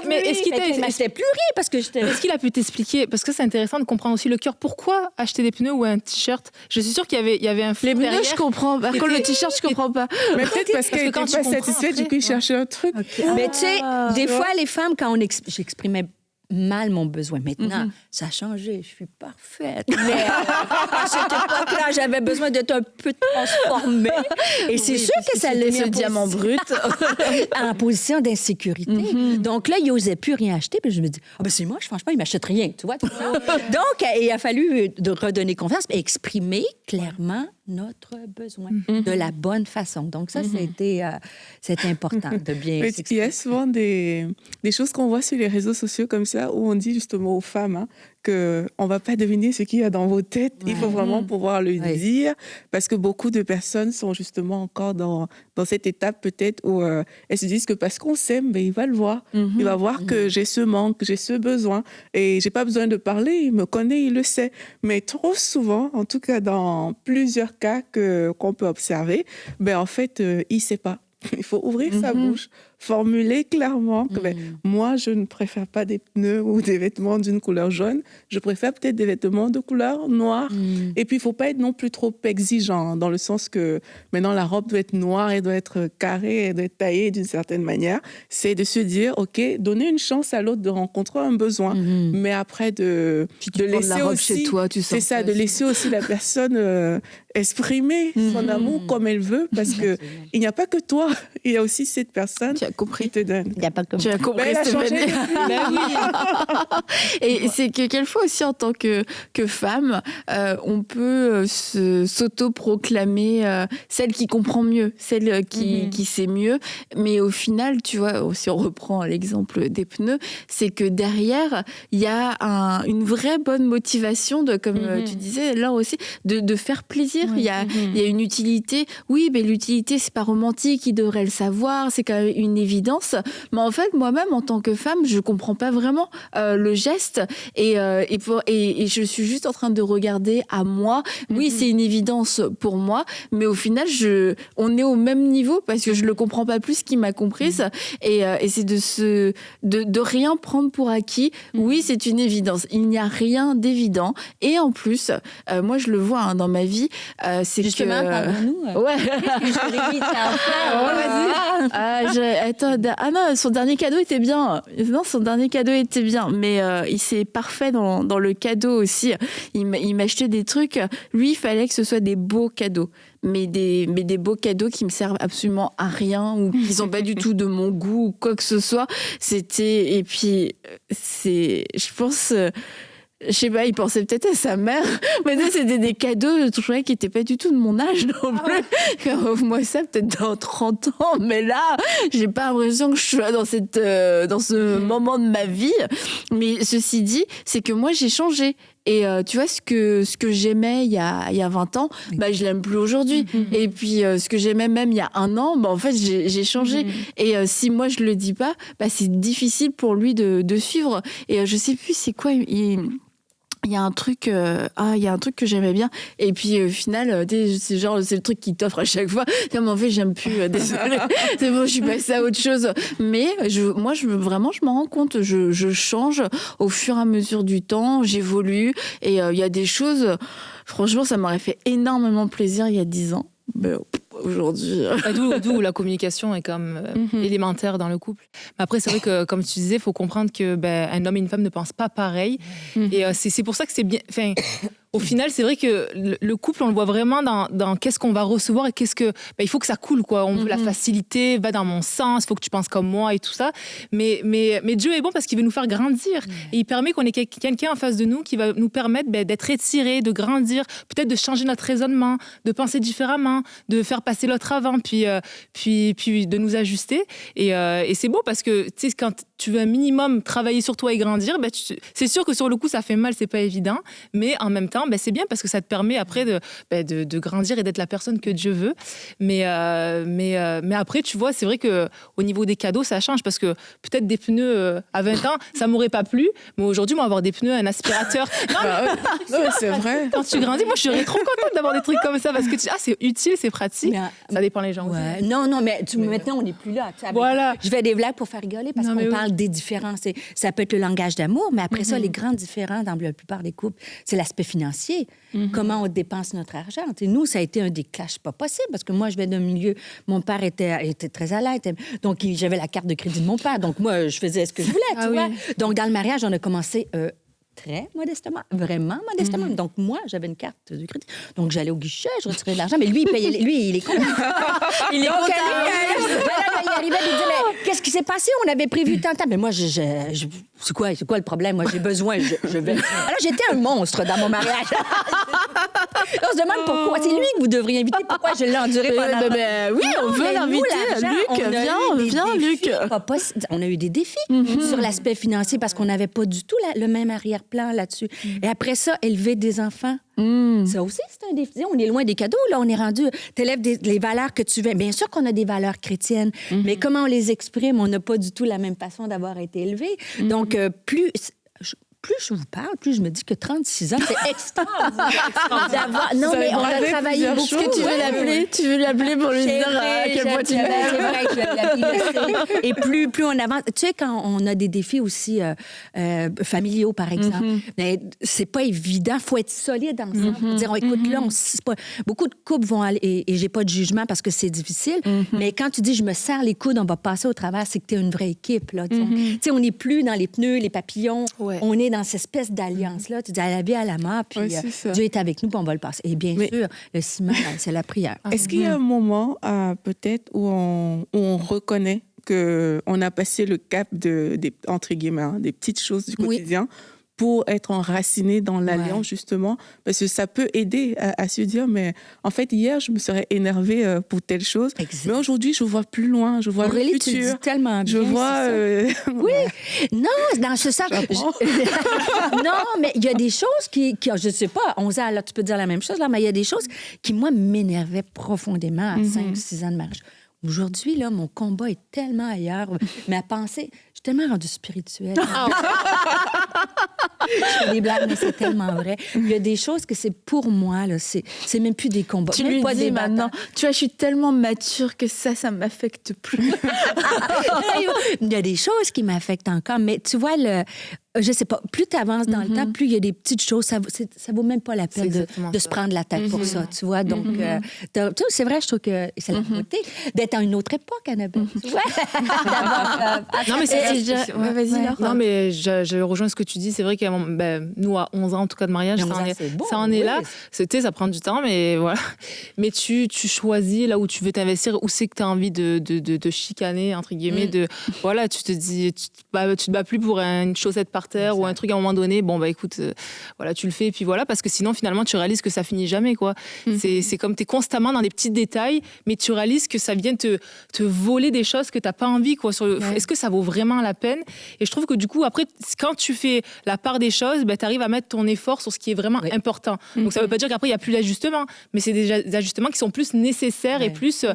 Mais est-ce qu'il m'achetait plus rien parce que j'étais... Est-ce qu'il a pu t'expliquer, parce que c'est intéressant de comprendre aussi le cœur, pourquoi acheter des pneus ou un t-shirt? Je suis sûre qu'il y avait un flou derrière. Les pneus, je comprends. Par contre, le t-shirt, je comprends pas. Mais peut-être parce qu'elle n'était pas satisfaite, du coup, il cherchait un truc. Mais tu sais, des fois, les femmes, quand j'exprimais mal mon besoin. Maintenant, ça a changé. Je suis parfaite. Mais à cette époque-là, j'avais besoin d'être un peu transformée. Et c'est sûr que ça l'a mis ce diamant brut en position d'insécurité. Donc là, il n'osait plus rien acheter. Puis je me dis, c'est moche, franchement, il ne m'achète rien. Tu vois? Donc, il a fallu de redonner confiance et exprimer clairement notre besoin de la bonne façon. Donc ça, c'était important de bien s'exprimer. Il y a souvent des choses qu'on voit sur les réseaux sociaux comme ça, où on dit justement aux femmes qu'on ne va pas deviner ce qu'il y a dans vos têtes. Il faut vraiment pouvoir le dire, parce que beaucoup de personnes sont justement encore dans cette étape peut-être où elles se disent que parce qu'on s'aime, il va le voir. Il va voir que j'ai ce manque, j'ai ce besoin, et je n'ai pas besoin de parler, il me connaît, il le sait. Mais trop souvent, en tout cas dans plusieurs cas qu'on peut observer, en fait, il ne sait pas. Il faut ouvrir sa bouche, formuler clairement que moi, je ne préfère pas des pneus ou des vêtements d'une couleur jaune. Je préfère peut-être des vêtements de couleur noire. Et puis, il ne faut pas être non plus trop exigeant, dans le sens que maintenant, la robe doit être noire, elle doit être carrée, elle doit être taillée d'une certaine manière. C'est de se dire, OK, donner une chance à l'autre de rencontrer un besoin, mais après de laisser la robe aussi, chez toi, tu c'est ça, de laisser aussi la personne exprimer son amour comme elle veut, parce que il n'y a pas que toi, il y a aussi cette personne qui te donne. Il n'y a pas que tu as compris, Stéphanie. Et c'est que quelquefois aussi, en tant que femme, on peut s'auto-proclamer celle qui comprend mieux, celle qui sait mieux. Mais au final, tu vois, si on reprend l'exemple des pneus, c'est que derrière, il y a une vraie bonne motivation, comme tu disais, là aussi, de faire plaisir. Il y a une utilité. Oui, mais l'utilité, c'est pas romantique, il devrait le savoir, c'est quand même une évidence. Mais en fait, moi-même, en tant que femme, je comprends pas vraiment le geste. Et je suis juste en train de regarder à moi. Oui, c'est une évidence pour moi, mais au final, on est au même niveau parce que je le comprends pas plus qu'il m'a comprise. Et c'est de rien prendre pour acquis. Oui, c'est une évidence. Il n'y a rien d'évident. Et en plus, moi, je le vois dans ma vie, c'est justement, parlons-nous. Ouais. Non, son dernier cadeau était bien. Non, son dernier cadeau était bien, mais il s'est parfait dans le cadeau aussi. Il m'achetait des trucs. Lui, il fallait que ce soit des beaux cadeaux. Mais des beaux cadeaux qui me servent absolument à rien ou qui sont pas du tout de mon goût ou quoi que ce soit. Et puis, je pense... Je sais pas, il pensait peut-être à sa mère. Mais ça, c'était des cadeaux, je trouvais, qui n'étaient pas du tout de mon âge non plus. Moi, ça, peut-être dans 30 ans. Mais là, j'ai pas l'impression que je sois dans ce moment de ma vie. Mais ceci dit, c'est que moi, j'ai changé. Et tu vois, ce que j'aimais il y a 20 ans, je l'aime plus aujourd'hui. Et puis, ce que j'aimais même il y a 1 an, en fait, j'ai changé. Et si moi, je le dis pas, c'est difficile pour lui de suivre. Et je sais plus c'est quoi... Il y a un truc que j'aimais bien, et puis au final c'est le truc qu'il t'offre à chaque fois. En fait, j'aime plus, désolée, c'est bon, je suis passée à autre chose. Mais moi je m'en rends compte, je change au fur et à mesure du temps, j'évolue, et il y a des choses, franchement, ça m'aurait fait énormément plaisir il y a 10 ans. Mais aujourd'hui... D'où la communication est comme élémentaire dans le couple. Mais après, c'est vrai que, comme tu disais, il faut comprendre qu'un homme et une femme ne pensent pas pareil. Et c'est pour ça que c'est bien... au final, c'est vrai que le couple, on le voit vraiment dans qu'est-ce qu'on va recevoir et il faut que ça coule, quoi. On veut la facilité, va dans mon sens, il faut que tu penses comme moi et tout ça. Mais Dieu est bon parce qu'il veut nous faire grandir. Et il permet qu'on ait quelqu'un en face de nous qui va nous permettre d'être étirés, de grandir, peut-être de changer notre raisonnement, de penser différemment, de faire passer l'autre avant, puis de nous ajuster. Et c'est beau parce que, tu sais, quand tu veux un minimum travailler sur toi et grandir, c'est sûr que sur le coup, ça fait mal, c'est pas évident. Mais en même temps, c'est bien parce que ça te permet après de grandir et d'être la personne que Dieu veut. Mais après, tu vois, c'est vrai qu'au niveau des cadeaux, ça change parce que peut-être des pneus à 20 ans, ça m'aurait pas plu. Mais aujourd'hui, moi, avoir des pneus, un aspirateur. Non, c'est vrai. Quand tu grandis, moi, je serais trop contente d'avoir des trucs comme ça parce que c'est utile, c'est pratique. Ça dépend les gens aussi. Non, mais maintenant, on n'est plus là. Voilà. Je fais des blagues pour faire rigoler parce qu'on parle des différences. Ça peut être le langage d'amour, mais après ça, les grands différents dans la plupart des couples, c'est l'aspect financier. Comment on dépense notre argent. Et nous, ça a été un des clashs pas possible parce que moi, je viens d'un milieu, mon père était très à l'aide. Donc, j'avais la carte de crédit de mon père. Donc, moi, je faisais ce que je voulais, tu vois. Donc, dans le mariage, on a commencé très modestement, vraiment modestement. Donc, moi, j'avais une carte de crédit. Donc, j'allais au guichet, je retirais de l'argent, mais lui, il payait. Lui, il est content. Il est content. Il arrivait, il disait, mais qu'est-ce qui s'est passé? On avait prévu tant de temps. Mais moi, c'est quoi le problème? Moi, j'ai besoin, je vais. Alors, j'étais un monstre dans mon mariage. On se demande pourquoi. C'est lui que vous devriez inviter. Pourquoi je l'ai enduré pendant... Oui, on veut l'inviter. Luc, viens, Luc. On a eu des défis sur l'aspect financier parce qu'on n'avait pas du tout le même arrière-plan là-dessus. Et après ça, élever des enfants, ça aussi, c'est un défi. On est loin des cadeaux, là. On est rendu... T'élèves les valeurs que tu veux. Bien sûr qu'on a des valeurs chrétiennes, mais comment on les exprime, on n'a pas du tout la même façon d'avoir été élevé. Donc, plus je vous parle, plus je me dis que 36 ans, c'est extraordinaire. Non, mais on a travaillé beaucoup. Est-ce que tu veux l'appeler? Tu veux l'appeler pour lui dire à quel point tu l'aimes? C'est vrai que je vais l'appeler. Et plus on avance... Tu sais, quand on a des défis aussi familiaux, par exemple, mais c'est pas évident. Il faut être solide ensemble. Faut dire, écoute, là, beaucoup de couples vont aller... Et j'ai pas de jugement parce que c'est difficile, mais quand tu dis, je me serre les coudes, on va passer au travers, c'est que tu es une vraie équipe. Là, tu sais, on n'est plus dans les pneus, les papillons. On est dans cette espèce d'alliance-là. Tu dis à la vie, à la mort, puis Dieu est avec nous, puis on va le passer. Et bien sûr, le ciment, c'est la prière. Est-ce qu'il y a un moment, peut-être, où on reconnaît qu'on a passé le cap entre guillemets, des petites choses du quotidien pour être enraciné dans l'alliance, justement, parce que ça peut aider à se dire, mais en fait, hier, je me serais énervée pour telle chose, mais aujourd'hui, je vois plus loin, je vois Aurélie, le futur. Tu le dis tellement bien, je vois... Oui, non, dans ce sens... non, mais il y a des choses qui je sais pas, 11 ans, là, tu peux dire la même chose, là, mais il y a des choses qui, moi, m'énervaient profondément à 5-6 ans de mariage. Aujourd'hui, là, mon combat est tellement ailleurs. Ma pensée, je suis tellement rendue spirituelle. Je fais des blagues, mais c'est tellement vrai. Il y a des choses que c'est pour moi, là, c'est même plus des combats. Tu même lui pas dis des maintenant, tu vois, je suis tellement mature que ça m'affecte plus. Il y a des choses qui m'affectent encore, mais tu vois, je sais pas, plus tu avances dans le temps, plus il y a des petites choses, ça vaut même pas la peine de se prendre la tête pour ça, tu vois. Donc, c'est vrai, je trouve que c'est la beauté d'être à une autre époque, Annabelle, tu vois. Non, mais vas-y, Laure. Non, mais je rejoins ce que tu dis. C'est vrai que nous, à 11 ans, en tout cas, de mariage, ça en est là. Ça prend du temps, mais voilà. Mais tu choisis là où tu veux t'investir, où c'est que tu as envie de chicaner, entre guillemets. Voilà, tu te dis, tu te bats plus pour une chaussette par terre ou un truc à un moment donné. Bon, écoute, voilà, tu le fais, et puis voilà, parce que sinon, finalement, tu réalises que ça finit jamais, quoi. C'est comme tu es constamment dans des petits détails, mais tu réalises que ça vient te voler des choses que tu n'as pas envie, quoi. Est-ce que ça vaut vraiment la peine? Et je trouve que du coup, après, quand tu fais la part des choses, tu arrives à mettre ton effort sur ce qui est vraiment important. Donc, ça ne veut pas dire qu'après, il n'y a plus d'ajustements, mais c'est des ajustements qui sont plus nécessaires et plus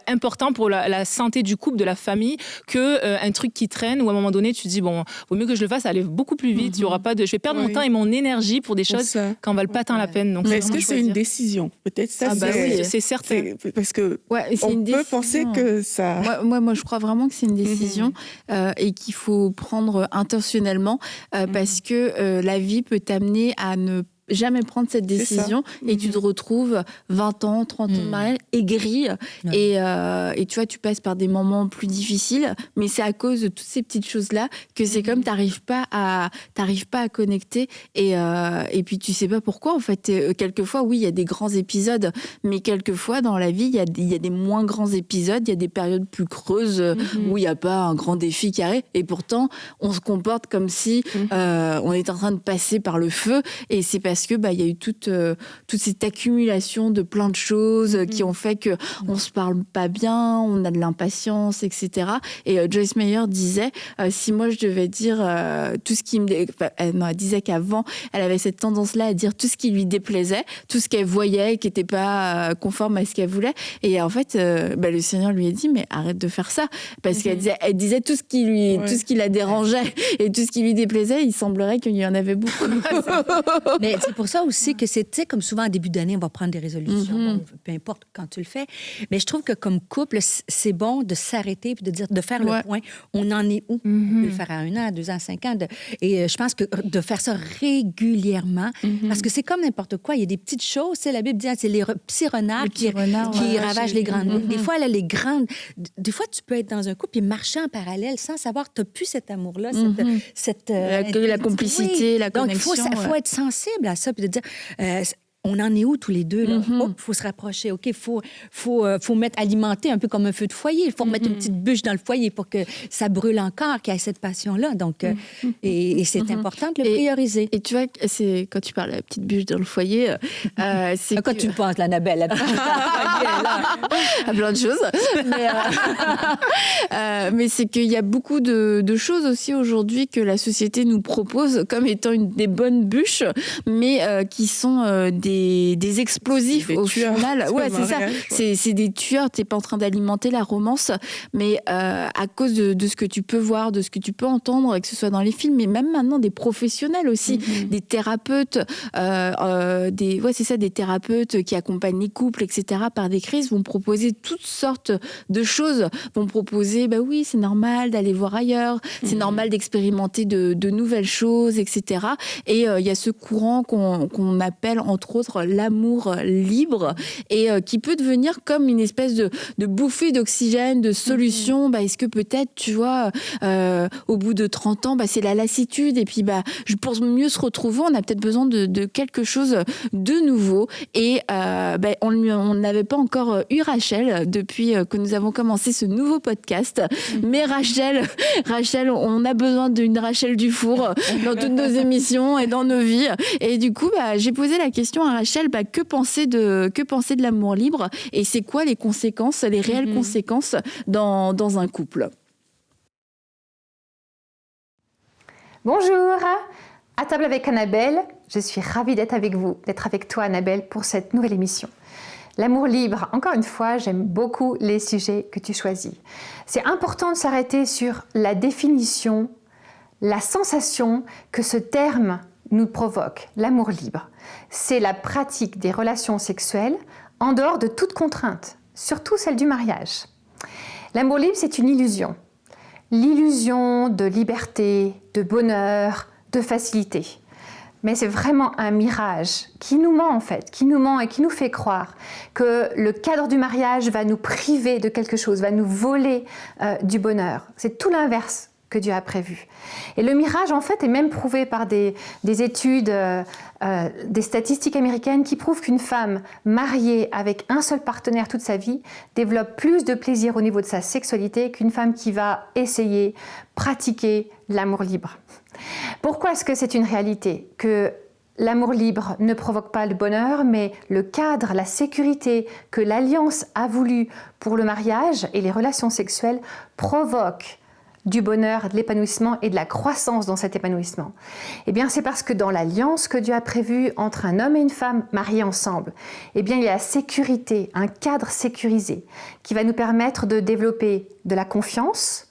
importants pour la santé du couple, de la famille, qu'un truc qui traîne où à un moment donné, tu te dis, bon, vaut mieux que je le fasse, ça allait beaucoup plus vite. Il y aura pas je vais perdre mon temps et mon énergie pour des choses qui en valent pas tant la peine. Donc, mais est-ce que c'est une décision? Peut-être ça, c'est certain. Parce que on peut penser que ça... Moi, je crois vraiment que c'est une décision et qu'il faut prendre intentionnellement parce que la vie peut t'amener à ne jamais prendre cette décision et tu te retrouves 20 ans, 30 ans de mariage, aigri et tu vois, tu passes par des moments plus difficiles, mais c'est à cause de toutes ces petites choses-là que c'est comme t'arrives pas à connecter et puis tu sais pas pourquoi en fait. Quelquefois, oui, il y a des grands épisodes, mais quelquefois dans la vie, il y a des moins grands épisodes, il y a des périodes plus creuses où il n'y a pas un grand défi qui arrive et pourtant on se comporte comme si on est en train de passer par le feu et c'est parce que il y a eu toute cette accumulation de plein de choses qui ont fait que on se parle pas bien, on a de l'impatience, etc. Et Joyce Meyer disait si moi je devais dire tout ce qui me elle disait qu'avant elle avait cette tendance-là à dire tout ce qui lui déplaisait, tout ce qu'elle voyait qui n'était pas conforme à ce qu'elle voulait et en fait le Seigneur lui a dit mais arrête de faire ça parce qu'elle disait tout ce qui la dérangeait et tout ce qui lui déplaisait, il semblerait qu'il y en avait beaucoup. Mais c'est pour ça aussi que c'est, comme souvent, en début d'année, on va prendre des résolutions, bon, peu importe quand tu le fais. Mais je trouve que comme couple, c'est bon de s'arrêter puis de faire le point. On en est où? On peut le faire à 1 an, à 2 ans, à 5 ans. Et je pense que de faire ça régulièrement, parce que c'est comme n'importe quoi. Il y a des petites choses. La Bible dit, c'est les petits renards qui ravagent les grandes lignes. Des fois, là, des fois, tu peux être dans un couple et marcher en parallèle sans savoir, tu n'as plus cet amour-là, la complicité, la connexion. Donc, il faut être sensible à ça, puis de dire, on en est où tous les deux, là? Il faut se rapprocher, OK? Il faut alimenter un peu comme un feu de foyer. Il faut remettre une petite bûche dans le foyer pour que ça brûle encore, qu'il y ait cette passion-là. Donc, et c'est important de le prioriser. Et tu vois, c'est, quand tu parles de la petite bûche dans le foyer, c'est quand tu penses, l'Annabelle, à plein de choses. Mais c'est qu'il y a beaucoup de choses aussi aujourd'hui que la société nous propose comme étant des bonnes bûches, mais qui sont des explosifs au final. Ouais, c'est ça. C'est des tueurs. T'es pas en train d'alimenter la romance, mais à cause de ce que tu peux voir, de ce que tu peux entendre, et que ce soit dans les films, mais même maintenant des professionnels aussi, des thérapeutes, des thérapeutes qui accompagnent les couples, etc. par des crises, vont proposer toutes sortes de choses. Vont proposer, oui, c'est normal d'aller voir ailleurs, c'est normal d'expérimenter de nouvelles choses, etc. Et il y a ce courant qu'on appelle entre autres l'amour libre et qui peut devenir comme une espèce de bouffée d'oxygène, de solution. Est-ce que peut-être, tu vois, au bout de 30 ans, c'est la lassitude et puis pour mieux se retrouver, on a peut-être besoin de quelque chose de nouveau et on n'avait pas encore eu Rachel depuis que nous avons commencé ce nouveau podcast. Mais Rachel, on a besoin d'une Rachel Dufour dans toutes nos émissions et dans nos vies. Et du coup, j'ai posé la question à Rachel, que penser de l'amour libre et c'est quoi les conséquences, les réelles conséquences dans un couple? Bonjour, à table avec Annabelle, je suis ravie d'être avec toi Annabelle pour cette nouvelle émission. L'amour libre, encore une fois, j'aime beaucoup les sujets que tu choisis. C'est important de s'arrêter sur la définition, la sensation que ce terme nous provoque, l'amour libre. C'est la pratique des relations sexuelles en dehors de toute contrainte, surtout celle du mariage. L'amour libre, c'est une illusion. L'illusion de liberté, de bonheur, de facilité. Mais c'est vraiment un mirage qui nous ment en fait, qui nous ment et qui nous fait croire que le cadre du mariage va nous priver de quelque chose, va nous voler du bonheur. C'est tout l'inverse que Dieu a prévu. Et le mirage, en fait, est même prouvé par des études, des statistiques américaines qui prouvent qu'une femme mariée avec un seul partenaire toute sa vie développe plus de plaisir au niveau de sa sexualité qu'une femme qui va essayer, pratiquer l'amour libre. Pourquoi est-ce que c'est une réalité que l'amour libre ne provoque pas le bonheur, mais le cadre, la sécurité que l'Alliance a voulu pour le mariage et les relations sexuelles provoque du bonheur, de l'épanouissement et de la croissance dans cet épanouissement? Eh bien, c'est parce que dans l'alliance que Dieu a prévue entre un homme et une femme mariés ensemble, eh bien, il y a la sécurité, un cadre sécurisé qui va nous permettre de développer de la confiance,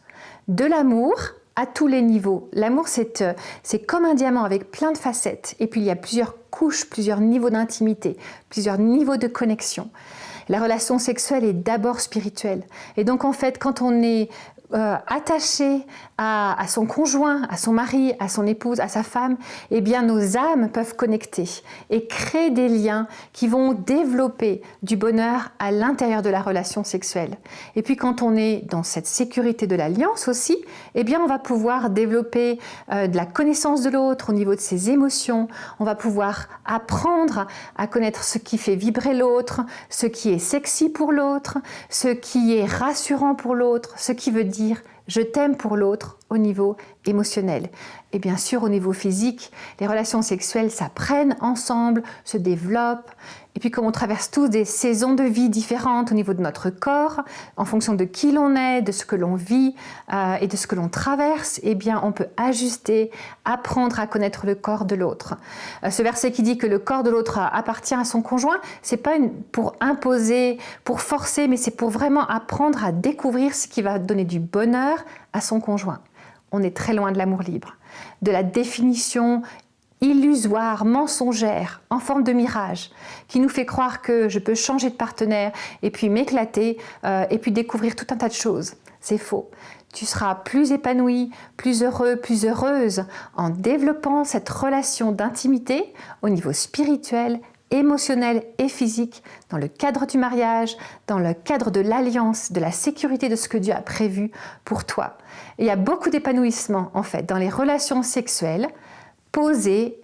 de l'amour à tous les niveaux. L'amour, c'est comme un diamant avec plein de facettes. Et puis, il y a plusieurs couches, plusieurs niveaux d'intimité, plusieurs niveaux de connexion. La relation sexuelle est d'abord spirituelle. Et donc, en fait, quand on est attaché à son conjoint, à son mari, à son épouse, à sa femme, eh bien nos âmes peuvent connecter et créer des liens qui vont développer du bonheur à l'intérieur de la relation sexuelle. Et puis quand on est dans cette sécurité de l'alliance aussi, eh bien on va pouvoir développer de la connaissance de l'autre au niveau de ses émotions, on va pouvoir apprendre à connaître ce qui fait vibrer l'autre, ce qui est sexy pour l'autre, ce qui est rassurant pour l'autre, ce qui veut dire je t'aime pour l'autre au niveau émotionnel. Et bien sûr, au niveau physique, les relations sexuelles s'apprennent ensemble, se développent. Et puis comme on traverse tous des saisons de vie différentes au niveau de notre corps, en fonction de qui l'on est, de ce que l'on vit et de ce que l'on traverse, eh bien on peut ajuster, apprendre à connaître le corps de l'autre. Ce verset qui dit que le corps de l'autre appartient à son conjoint, c'est pas pour imposer, pour forcer, mais c'est pour vraiment apprendre à découvrir ce qui va donner du bonheur à son conjoint. On est très loin de l'amour libre, de la définition illusoire, mensongère, en forme de mirage, qui nous fait croire que je peux changer de partenaire et puis m'éclater et puis découvrir tout un tas de choses. C'est faux. Tu seras plus épanoui, plus heureux, plus heureuse en développant cette relation d'intimité au niveau spirituel, émotionnel et physique dans le cadre du mariage, dans le cadre de l'alliance, de la sécurité de ce que Dieu a prévu pour toi. Et il y a beaucoup d'épanouissement en fait dans les relations sexuelles posées,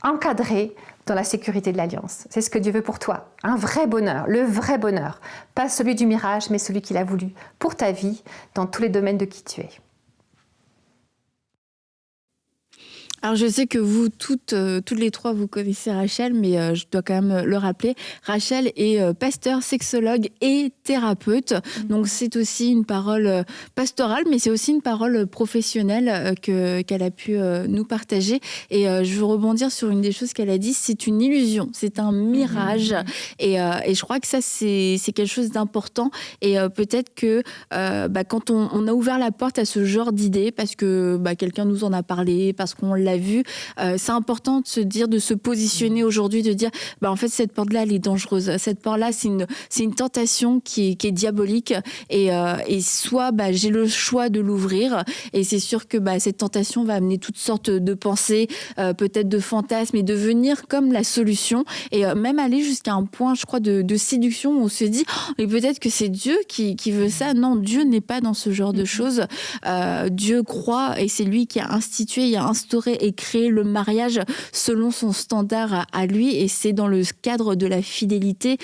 encadrées dans la sécurité de l'alliance. C'est ce que Dieu veut pour toi. Un vrai bonheur, le vrai bonheur. Pas celui du mirage, mais celui qu'il a voulu pour ta vie dans tous les domaines de qui tu es. Alors je sais que vous toutes les trois vous connaissez Rachel, mais je dois quand même le rappeler. Rachel est pasteur, sexologue et thérapeute. Donc c'est aussi une parole pastorale, mais c'est aussi une parole professionnelle qu'elle a pu nous partager. Et je veux rebondir sur une des choses qu'elle a dit. C'est une illusion, c'est un mirage. Et je crois que ça c'est quelque chose d'important. Et peut-être que quand on a ouvert la porte à ce genre d'idées, parce que quelqu'un nous en a parlé, parce qu'on l'a vu, c'est important de se dire, de se positionner aujourd'hui, de dire en fait cette porte-là elle est dangereuse, cette porte-là c'est une tentation qui est diabolique et soit j'ai le choix de l'ouvrir et c'est sûr que cette tentation va amener toutes sortes de pensées, peut-être de fantasmes et de venir comme la solution et même aller jusqu'à un point je crois de séduction où on se dit mais peut-être que c'est Dieu qui veut ça. Non, Dieu n'est pas dans ce genre de choses. Dieu croit et c'est lui qui a institué, il a instauré et créé le mariage selon son standard à lui et c'est dans le cadre de la fidélité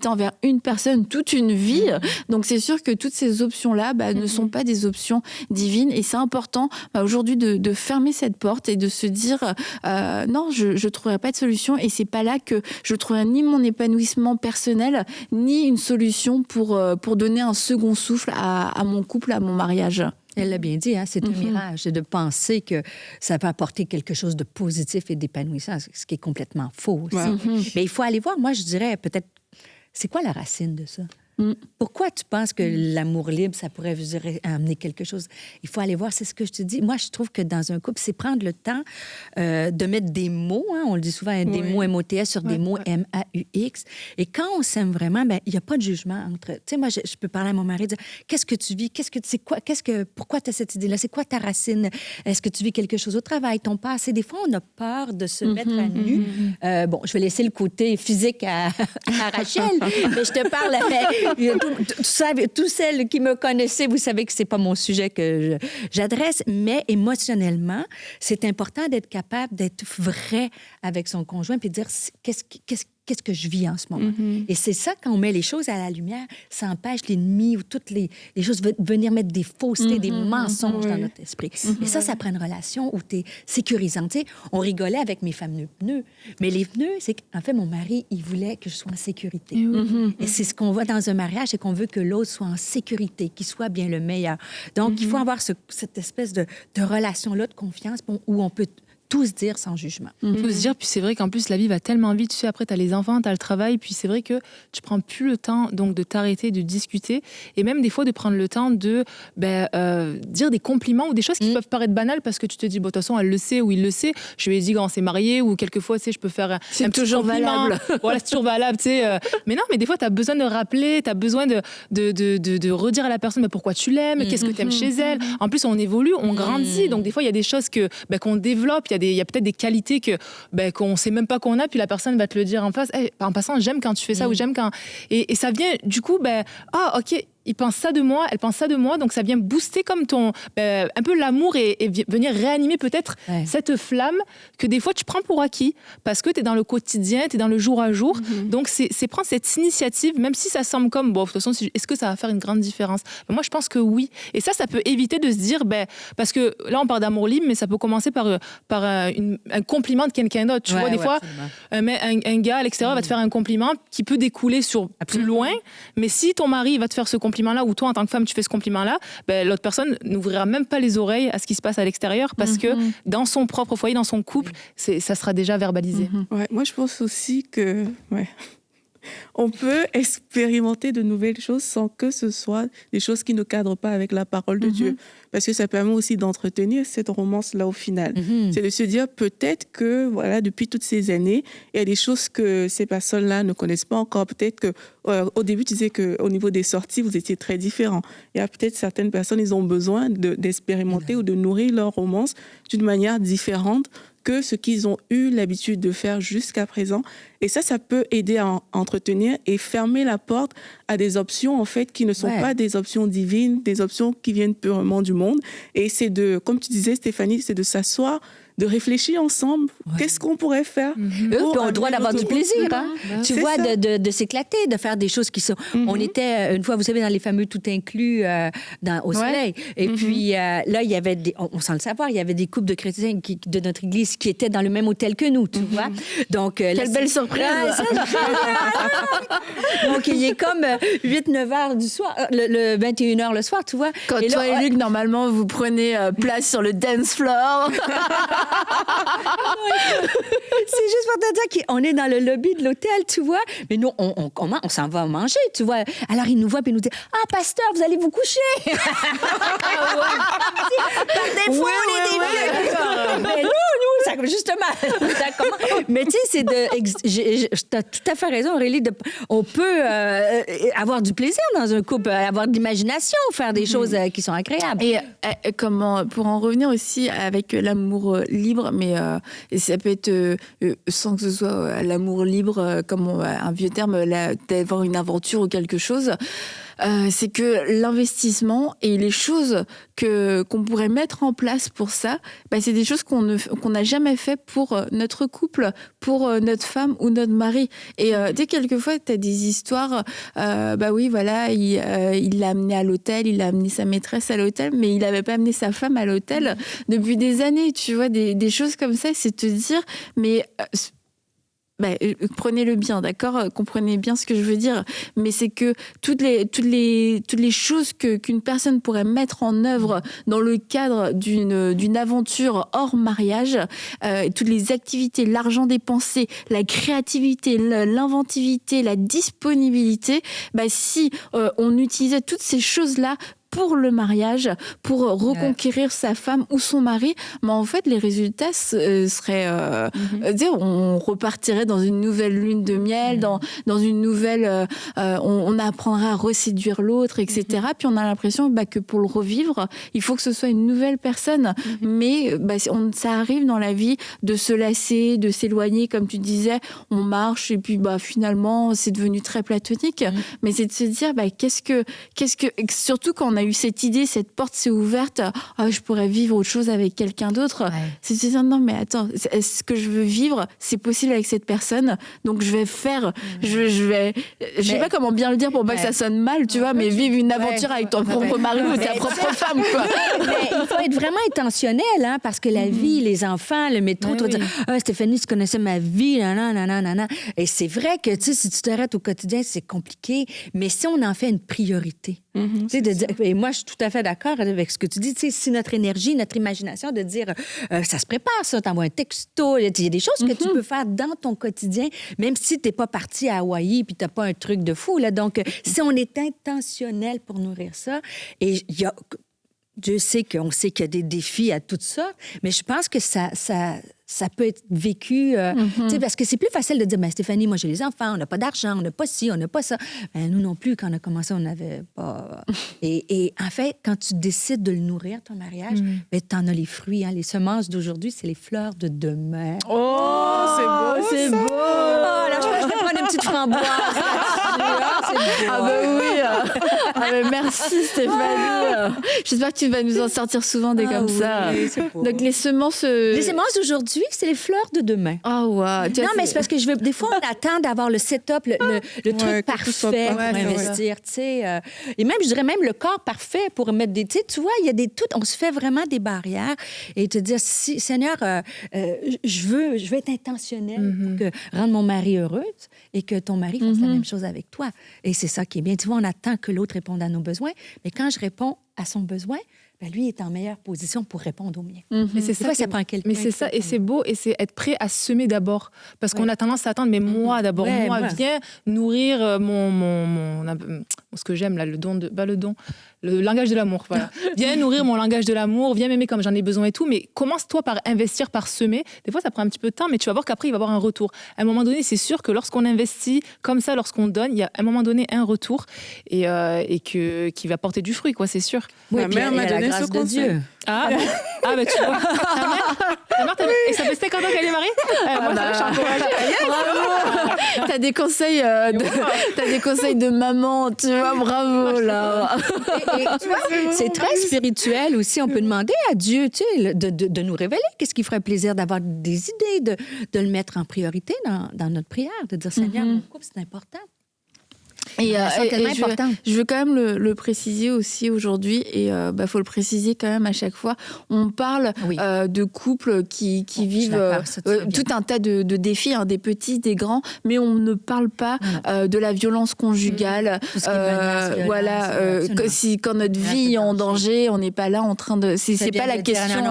envers une personne toute une vie. Donc c'est sûr que toutes ces options-là ne sont pas des options divines et c'est important aujourd'hui de fermer cette porte et de se dire non, je trouverai pas de solution et c'est pas là que je trouverai ni mon épanouissement personnel ni une solution pour donner un second souffle à mon couple, à mon mariage. Elle l'a bien dit, c'est un mirage. C'est de penser que ça va apporter quelque chose de positif et d'épanouissant, ce qui est complètement faux aussi. Mais il faut aller voir, moi je dirais peut-être, c'est quoi la racine de ça? Pourquoi tu penses que l'amour libre, ça pourrait vous amener quelque chose? Il faut aller voir, c'est ce que je te dis. Moi, je trouve que dans un couple, c'est prendre le temps de mettre des mots, on le dit souvent, des mots MOTS sur des mots MAUX. Et quand on s'aime vraiment, il n'y a pas de jugement entre... Tu sais, moi, je peux parler à mon mari, dire, qu'est-ce que tu vis? Pourquoi tu as cette idée-là? C'est quoi ta racine? Est-ce que tu vis quelque chose au travail, ton passé? Des fois, on a peur de se mettre à nu. Je vais laisser le côté physique à Rachel, mais je te parle tous celles qui me connaissaient, vous savez que c'est pas mon sujet que j'adresse, mais émotionnellement, c'est important d'être capable d'être vrai avec son conjoint puis de dire qu'est-ce que je vis en ce moment. Et c'est ça, quand on met les choses à la lumière, ça empêche l'ennemi ou toutes les choses de venir mettre des faussetés, des mensonges dans notre esprit. Et ça prend une relation où tu es sécurisante. Tu sais, on rigolait avec mes fameux pneus, mais les pneus, c'est qu'en fait, mon mari, il voulait que je sois en sécurité. Et c'est ce qu'on voit dans un mariage, c'est qu'on veut que l'autre soit en sécurité, qu'il soit bien le meilleur. Donc, il faut avoir cette espèce de relation-là de confiance où on peut tout se dire sans jugement. Tout se dire, puis c'est vrai qu'en plus, la vie va tellement vite. Tu sais, après, tu as les enfants, tu as le travail, puis c'est vrai que tu prends plus le temps donc, de t'arrêter, de discuter, et même des fois de prendre le temps de dire des compliments ou des choses qui peuvent paraître banales parce que tu te dis, bon, de toute façon, elle le sait ou il le sait. Je lui ai dit quand on s'est mariés, ou quelquefois, tu sais, je peux faire un petit toujours compliment. valable. Voilà, c'est toujours valable, tu sais. Mais non, mais des fois, tu as besoin de rappeler, tu as besoin de redire à la personne pourquoi tu l'aimes, qu'est-ce que tu aimes chez elle. En plus, on évolue, on grandit, donc des fois, il y a des choses qu'on développe, il y a peut-être des qualités qu'on ne sait même pas qu'on a, puis la personne va te le dire en face. Hey, en passant, j'aime quand tu fais ça, ou j'aime quand... Et ça vient, du coup, ok, il pense ça de moi, elle pense ça de moi, donc ça vient booster comme un peu l'amour et venir réanimer peut-être cette flamme que des fois tu prends pour acquis parce que tu es dans le quotidien, tu es dans le jour à jour. Donc c'est prendre cette initiative, même si ça semble comme, bon, de toute façon, est-ce que ça va faire une grande différence? Mais moi, je pense que oui. Et ça peut éviter de se dire, parce que là, on parle d'amour libre, mais ça peut commencer par un compliment de quelqu'un d'autre. Tu vois, des fois, un gars à l'extérieur va te faire un compliment qui peut découler sur plus loin, mais si ton mari va te faire ce compliment-là, ou toi, en tant que femme, tu fais ce compliment-là, l'autre personne n'ouvrira même pas les oreilles à ce qui se passe à l'extérieur parce que dans son propre foyer, dans son couple, ça sera déjà verbalisé. Ouais, moi, je pense aussi que... on peut expérimenter de nouvelles choses sans que ce soit des choses qui ne cadrent pas avec la parole de Dieu. Parce que ça permet aussi d'entretenir cette romance-là au final. C'est de se dire peut-être que, voilà, depuis toutes ces années, il y a des choses que ces personnes-là ne connaissent pas encore. Peut-être que, au début, tu disais qu'au niveau des sorties, vous étiez très différents. Il y a peut-être certaines personnes, ils ont besoin d'expérimenter ou de nourrir leur romance d'une manière différente que ce qu'ils ont eu l'habitude de faire jusqu'à présent. Et ça peut aider à entretenir et fermer la porte à des options, en fait, qui ne sont pas des options divines, des options qui viennent purement du monde. Et c'est comme tu disais, Stéphanie, c'est de s'asseoir, de réfléchir ensemble. Qu'est-ce qu'on pourrait faire? Eux ont le droit d'avoir du plaisir, hein? Tu vois, de s'éclater, de faire des choses qui sont... On était, une fois, vous savez, dans les fameux tout inclus au soleil. Et puis, là, il y avait on sans le savoir, il y avait des couples de chrétiens de notre église qui étaient dans le même hôtel que nous, tu vois. Donc, quelle belle surprise! Donc, il est comme 8-9 heures du soir, le 21 heures le soir, tu vois. Quand toi et Luc, normalement, vous prenez place sur le dance floor. C'est juste pour te dire qu'on est dans le lobby de l'hôtel, tu vois. Mais nous, on s'en va manger, tu vois. Alors, il nous voit et il nous dit « Ah, pasteur, vous allez vous coucher! » Par défaut, on est des vieux. Mais nous, ça, justement, ça commence. Mais tu sais, tu as tout à fait raison, Aurélie. On peut avoir du plaisir dans un couple, avoir de l'imagination, faire des choses qui sont agréables. Et pour en revenir aussi avec l'amour libre, mais ça peut être sans que ce soit l'amour libre, comme un vieux terme, d'avoir une aventure ou quelque chose. C'est que l'investissement et les choses qu'on pourrait mettre en place pour ça, c'est des choses qu'on n'a jamais fait pour notre couple, pour notre femme ou notre mari. Et dès quelquefois, tu as des histoires, oui, voilà, il l'a amené à l'hôtel, il a amené sa maîtresse à l'hôtel, mais il n'avait pas amené sa femme à l'hôtel depuis des années. Tu vois, des choses comme ça, c'est te dire, mais... prenez-le bien, d'accord? Comprenez bien ce que je veux dire. Mais c'est que toutes les choses qu'une personne pourrait mettre en œuvre dans le cadre d'une aventure hors mariage, toutes les activités, l'argent dépensé, la créativité, l'inventivité, la disponibilité, si on utilisait toutes ces choses-là pour le mariage, pour reconquérir sa femme ou son mari, mais en fait, les résultats seraient... on repartirait dans une nouvelle lune de miel, dans une nouvelle... on apprendrait à reséduire l'autre, etc. Puis on a l'impression que pour le revivre, il faut que ce soit une nouvelle personne. Mais ça arrive dans la vie de se lasser, de s'éloigner, comme tu disais, on marche et puis finalement, c'est devenu très platonique. Mais c'est de se dire, qu'est-ce que... Surtout quand on a eu cette idée, cette porte s'est ouverte, je pourrais vivre autre chose avec quelqu'un d'autre. C'est de se dire, non mais attends, ce que je veux vivre, c'est possible avec cette personne, donc je vais faire, je sais pas comment bien le dire pour pas que ça sonne mal, tu vois, mais vivre une aventure avec ton propre mari ou ta propre femme, quoi. Mais il faut être vraiment intentionnel, hein, parce que la vie, les enfants, le métro, tu vas dire, Stéphanie, tu connaissais ma vie, nanana. Et c'est vrai que, tu sais, si tu t'arrêtes au quotidien, c'est compliqué, mais si on en fait une priorité, Et moi, je suis tout à fait d'accord avec ce que tu dis. Si notre énergie, notre imagination, de dire ça se prépare, ça, t'envoies un texto, il y a des choses que tu peux faire dans ton quotidien, même si t'es pas parti à Hawaï puis t'as pas un truc de fou. Là. Donc, si on est intentionnel pour nourrir ça, et il y a... Dieu sait qu'on sait qu'il y a des défis à tout ça, mais je pense que ça peut être vécu... parce que c'est plus facile de dire, Stéphanie, moi, j'ai les enfants, on n'a pas d'argent, on n'a pas ci, on n'a pas ça. Nous non plus, quand on a commencé, on n'avait pas... Et en fait, quand tu décides de le nourrir, ton mariage, tu en as les fruits. Hein. Les semences d'aujourd'hui, c'est les fleurs de demain. Oh, c'est beau, c'est beau! Oh, là, je vais prendre une petite framboise. Merci, Stéphanie. J'espère que tu vas nous en sortir souvent des comme ça. Donc, les semences... Les semences d'aujourd'hui, c'est les fleurs de demain. Non, mais c'est parce que des fois, on attend d'avoir le setup, le truc parfait pour investir, tu sais. Et même, je dirais même le corps parfait pour mettre des... Tu sais, tu vois, il y a on se fait vraiment des barrières et te dire, Seigneur, je veux être intentionnel pour rendre mon mari heureuse et que ton mari fasse la même chose avec toi. Et c'est ça qui est bien. Tu vois, on attend que l'autre réponde à nos besoins, mais quand je réponds à son besoin, lui est en meilleure position pour répondre au mien. Mais c'est ça, ça prend quelqu'un. Mais c'est ça, et c'est beau, et c'est être prêt à semer d'abord. Parce qu'on a tendance à attendre, mais moi d'abord, viens nourrir ce que j'aime, là, le langage de l'amour, voilà. Viens nourrir mon langage de l'amour, viens m'aimer comme j'en ai besoin et tout, mais commence-toi par investir, par semer. Des fois, ça prend un petit peu de temps, mais tu vas voir qu'après, il va y avoir un retour. À un moment donné, c'est sûr que lorsqu'on investit comme ça, lorsqu'on donne, il y a à un moment donné un retour qui va porter du fruit, quoi, c'est sûr. Ma mère m'a donné ce conseil. Ah, tu vois. Ta mère, et ça fait 50 ans qu'elle est mariée. Moi, je suis encouragée. Bravo. T'as des conseils de maman, tu vois, bravo, là. Et tu vois, c'est très spirituel aussi. On peut demander à Dieu, tu sais, de nous révéler qu'est-ce qui ferait plaisir d'avoir des idées, de le mettre en priorité dans notre prière, de dire, Seigneur, mon couple, c'est important. Et je veux quand même le préciser aussi aujourd'hui, et faut le préciser quand même à chaque fois. On parle de couples qui vivent tout un tas de défis, des petits, des grands, mais on ne parle pas de la violence conjugale. Quand notre vie est en danger, on n'est pas là en train de. C'est pas la question.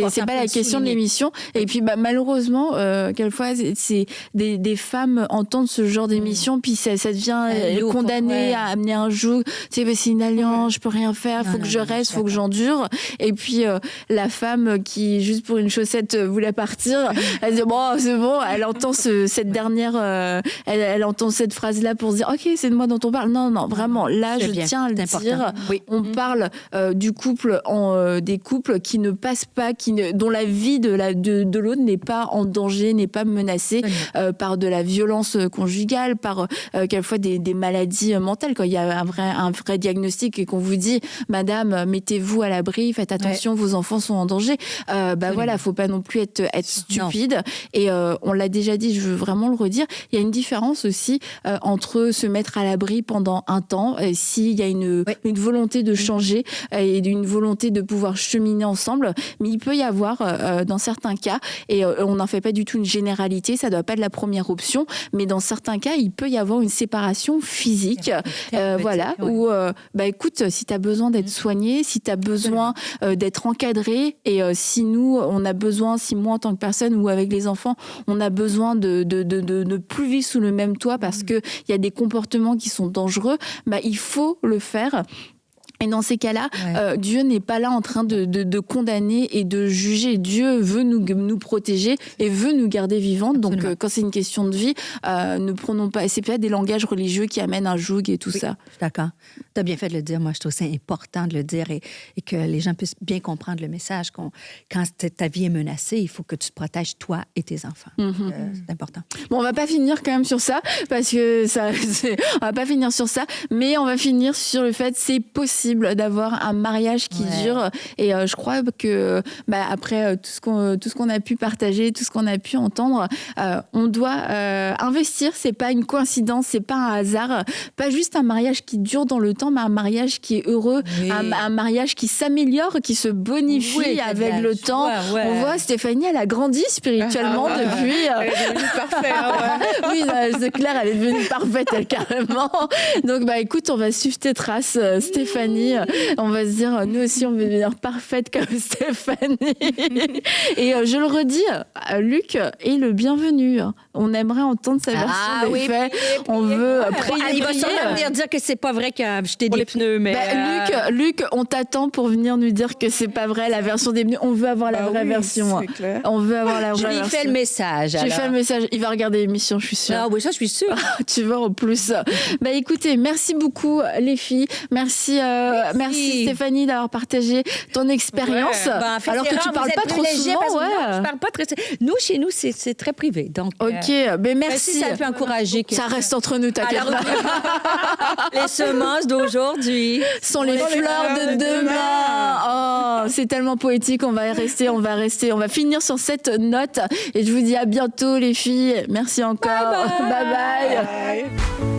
C'est pas la question de l'émission. Et puis malheureusement, quelquefois, c'est des femmes entendent ce genre d'émission, puis ça devient condamné à amener un joug, tu sais, c'est une alliance, je peux rien faire, faut que je reste, faut que j'endure. Et puis la femme qui, juste pour une chaussette, voulait partir, elle dit bon, c'est bon, elle entend cette dernière, elle entend cette phrase-là pour se dire ok, c'est de moi dont on parle. Non, vraiment, là, je tiens à le dire. On parle du couple, des couples qui ne passent pas, dont la vie de l'autre n'est pas en danger, n'est pas menacée par de la violence conjugale, par quelquefois des maladies mentales. Quand il y a un vrai diagnostic et qu'on vous dit, madame, mettez-vous à l'abri, faites attention, vos enfants sont en danger. Faut pas non plus être stupide. Et on l'a déjà dit, je veux vraiment le redire, il y a une différence aussi entre se mettre à l'abri pendant un temps, s'il y a une volonté de changer et une volonté de pouvoir cheminer ensemble. Mais il peut y avoir, dans certains cas, et on n'en fait pas du tout une généralité, ça doit pas être la première option, mais dans certains cas, il peut y avoir une séparation physique, où, écoute, si tu as besoin d'être soigné, si tu as besoin d'être encadré, et si nous, on a besoin, si moi, en tant que personne ou avec les enfants, on a besoin de ne plus vivre sous le même toit parce qu'il y a des comportements qui sont dangereux, il faut le faire. Et dans ces cas-là, Dieu n'est pas là en train de condamner et de juger. Dieu veut nous protéger et veut nous garder vivantes. Absolument. Donc, quand c'est une question de vie, ne prenons pas... C'est pas des langages religieux qui amènent un joug et tout ça. D'accord. Tu as bien fait de le dire. Moi, je trouve ça important de le dire et que les gens puissent bien comprendre le message. Quand ta vie est menacée, il faut que tu te protèges, toi et tes enfants. C'est important. Bon, on va pas finir quand même sur ça, parce que on va pas finir sur ça, mais on va finir sur le fait que c'est possible possible d'avoir un mariage qui dure. Et je crois que après tout ce qu'on a pu partager, tout ce qu'on a pu entendre, on doit investir. C'est pas une coïncidence, c'est pas un hasard, pas juste un mariage qui dure dans le temps, mais un mariage qui est heureux, un mariage qui s'améliore, qui se bonifie avec le temps. On voit Stéphanie, elle a grandi spirituellement depuis. Elle est devenue parfaite. Oui, c'est clair, elle est devenue parfaite, elle, carrément. Donc, écoute, on va suivre tes traces, Stéphanie. On va se dire, nous aussi, on veut devenir parfaite comme Stéphanie. Et je le redis, Luc est le bienvenu. On aimerait entendre sa version des faits. On veut prier. Il va sûrement venir dire que c'est pas vrai qu'il a acheté des pneus, mais... Luc, on t'attend pour venir nous dire que c'est pas vrai, la version des pneus. On veut avoir la vraie version. C'est clair. On veut avoir la vraie version. Je lui fais le message. J'ai fait le message. Il va regarder l'émission, je suis sûre. Ah oui, ça, je suis sûre. Tu vois, en plus. Écoutez, merci beaucoup, les filles. Merci Stéphanie d'avoir partagé ton expérience. Alors que tu parles pas trop souvent. Je parle pas très... Nous, chez nous, c'est très privé. Donc, ok, merci. Si ça peut encourager... Ça reste entre nous, t'inquiète pas. Les semences d'aujourd'hui sont les fleurs de demain. Oh, c'est tellement poétique. On va finir sur cette note. Et je vous dis à bientôt, les filles. Merci encore. Bye bye. Bye.